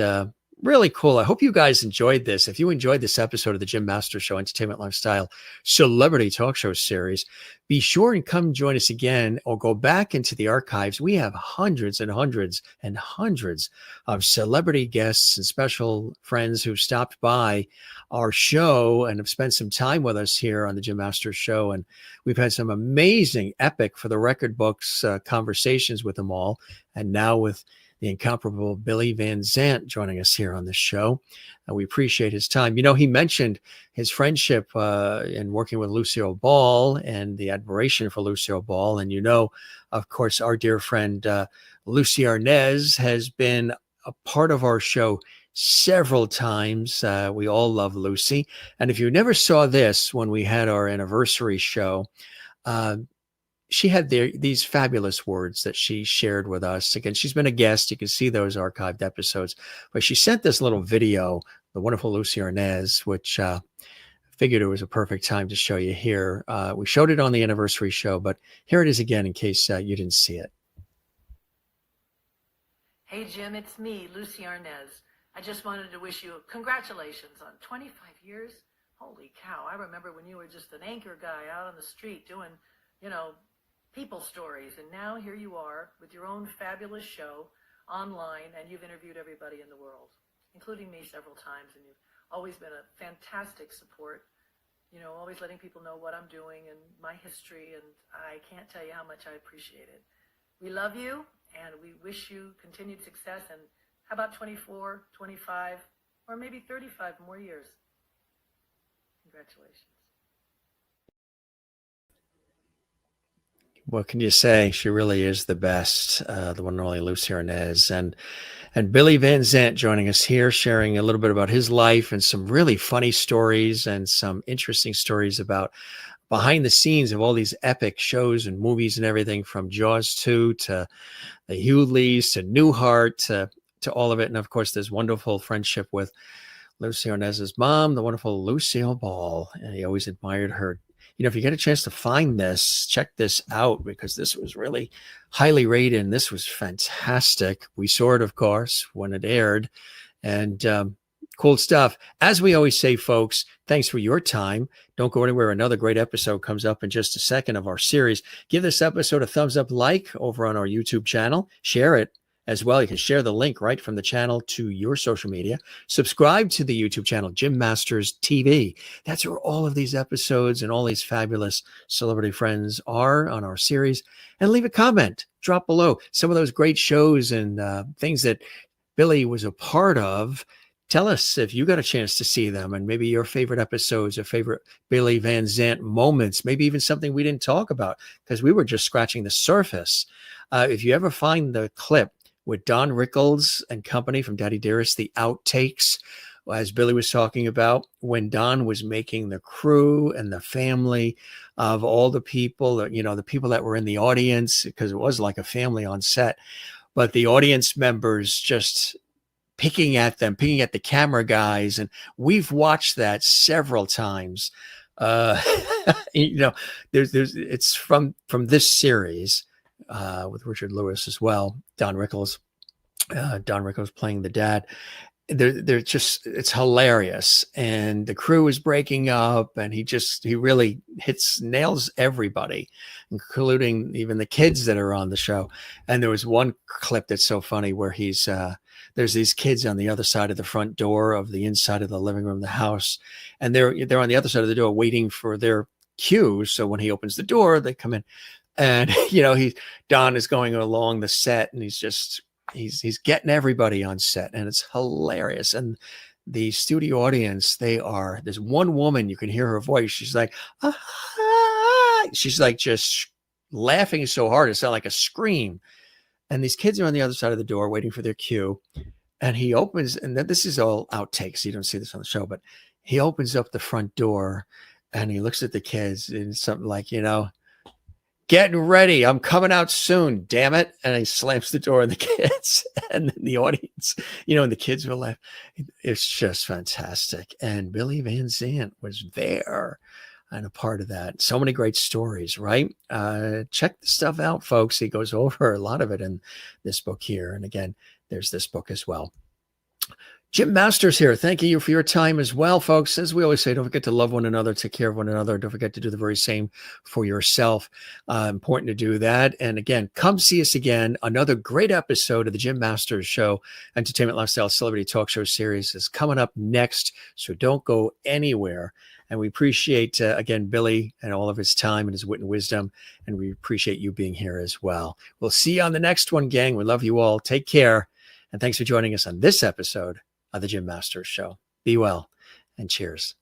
really cool. I hope you guys enjoyed this. If you enjoyed this episode of the Jim Masters Show Entertainment Lifestyle Celebrity Talk Show series, be sure and come join us again or go back into the archives. We have hundreds and hundreds and hundreds of celebrity guests and special friends who've stopped by our show and have spent some time with us here on the Jim Masters Show. And we've had some amazing epic for the record books conversations with them all. And now with the incomparable Billy Van Zandt joining us here on this show. And we appreciate his time. You know, he mentioned his friendship in working with Lucille Ball and the admiration for Lucille Ball. And, you know, of course, our dear friend Lucy Arnaz has been a part of our show several times. We all love Lucy. And if you never saw this when we had our anniversary show, she had these fabulous words that she shared with us. Again, she's been a guest. You can see those archived episodes. But she sent this little video, the wonderful Lucy Arnaz, which figured it was a perfect time to show you here. We showed it on the anniversary show, but here it is again in case you didn't see it. Hey, Jim, it's me, Lucy Arnaz. I just wanted to wish you congratulations on 25 years. Holy cow. I remember when you were just an anchor guy out on the street doing, you know, people stories, and now here you are with your own fabulous show online, and you've interviewed everybody in the world, including me several times, and you've always been a fantastic support, you know, always letting people know what I'm doing and my history, and I can't tell you how much I appreciate it. We love you, and we wish you continued success, and how about 24, 25, or maybe 35 more years? Congratulations. What can you say? She really is the best, the one and only Lucy Arnaz. And Billy Van Zandt joining us here, sharing a little bit about his life and some really funny stories and some interesting stories about behind the scenes of all these epic shows and movies and everything, from Jaws 2 to the Hughleys to Newhart to all of it. And of course, there's wonderful friendship with Lucy Arnaz's mom, the wonderful Lucille Ball. And he always admired her. You know, if you get a chance to find this, check this out, because this was really highly rated and this was fantastic. We saw it, of course, when it aired, and cool stuff. As we always say, folks, thanks for your time. Don't go anywhere. Another great episode comes up in just a second of our series. Give this episode a thumbs up, like over on our YouTube channel, share it, as well. You can share the link right from the channel to your social media. Subscribe to the YouTube channel, Jim Masters TV. That's where all of these episodes and all these fabulous celebrity friends are on our series. And leave a comment, drop below some of those great shows and things that Billy was a part of. Tell us if you got a chance to see them and maybe your favorite episodes or favorite Billy Van Zandt moments, maybe even something we didn't talk about because we were just scratching the surface. If you ever find the clip with Don Rickles and company from Daddy Dearest, the outtakes, as Billy was talking about, when Don was making the crew and the family of all the people, the people that were in the audience, because it was like a family on set, but the audience members just picking at the camera guys. And we've watched that several times. It's from this series with Richard Lewis as well, Don Rickles playing the dad. They're just, it's hilarious. And the crew is breaking up and he really nails everybody, including even the kids that are on the show. And there was one clip that's so funny where there's these kids on the other side of the front door of the inside of the living room of the house. And they're on the other side of the door waiting for their cue. So when he opens the door, they come in and, Don is going along the set and he's getting everybody on set and it's hilarious. And the studio audience, there's one woman, you can hear her voice. She's like, ah! She's like just laughing so hard. It sounded like a scream. And these kids are on the other side of the door waiting for their cue. And he opens, and this is all outtakes. So you don't see this on the show, but he opens up the front door and he looks at the kids and something like, getting ready. I'm coming out soon, damn it. And he slams the door on the kids and then the audience, and the kids will laugh. It's just fantastic. And Billy Van Zandt was there and a part of that. So many great stories, right? Check the stuff out, folks. He goes over a lot of it in this book here. And again, there's this book as well. Jim Masters here. Thank you for your time as well, folks. As we always say, don't forget to love one another, take care of one another. Don't forget to do the very same for yourself. Important to do that. And again, come see us again. Another great episode of the Jim Masters Show, Entertainment Lifestyle Celebrity Talk Show series is coming up next. So don't go anywhere. And we appreciate, again, Billy and all of his time and his wit and wisdom. And we appreciate you being here as well. We'll see you on the next one, gang. We love you all. Take care. And thanks for joining us on this episode of the Jim Masters Show. Be well and cheers.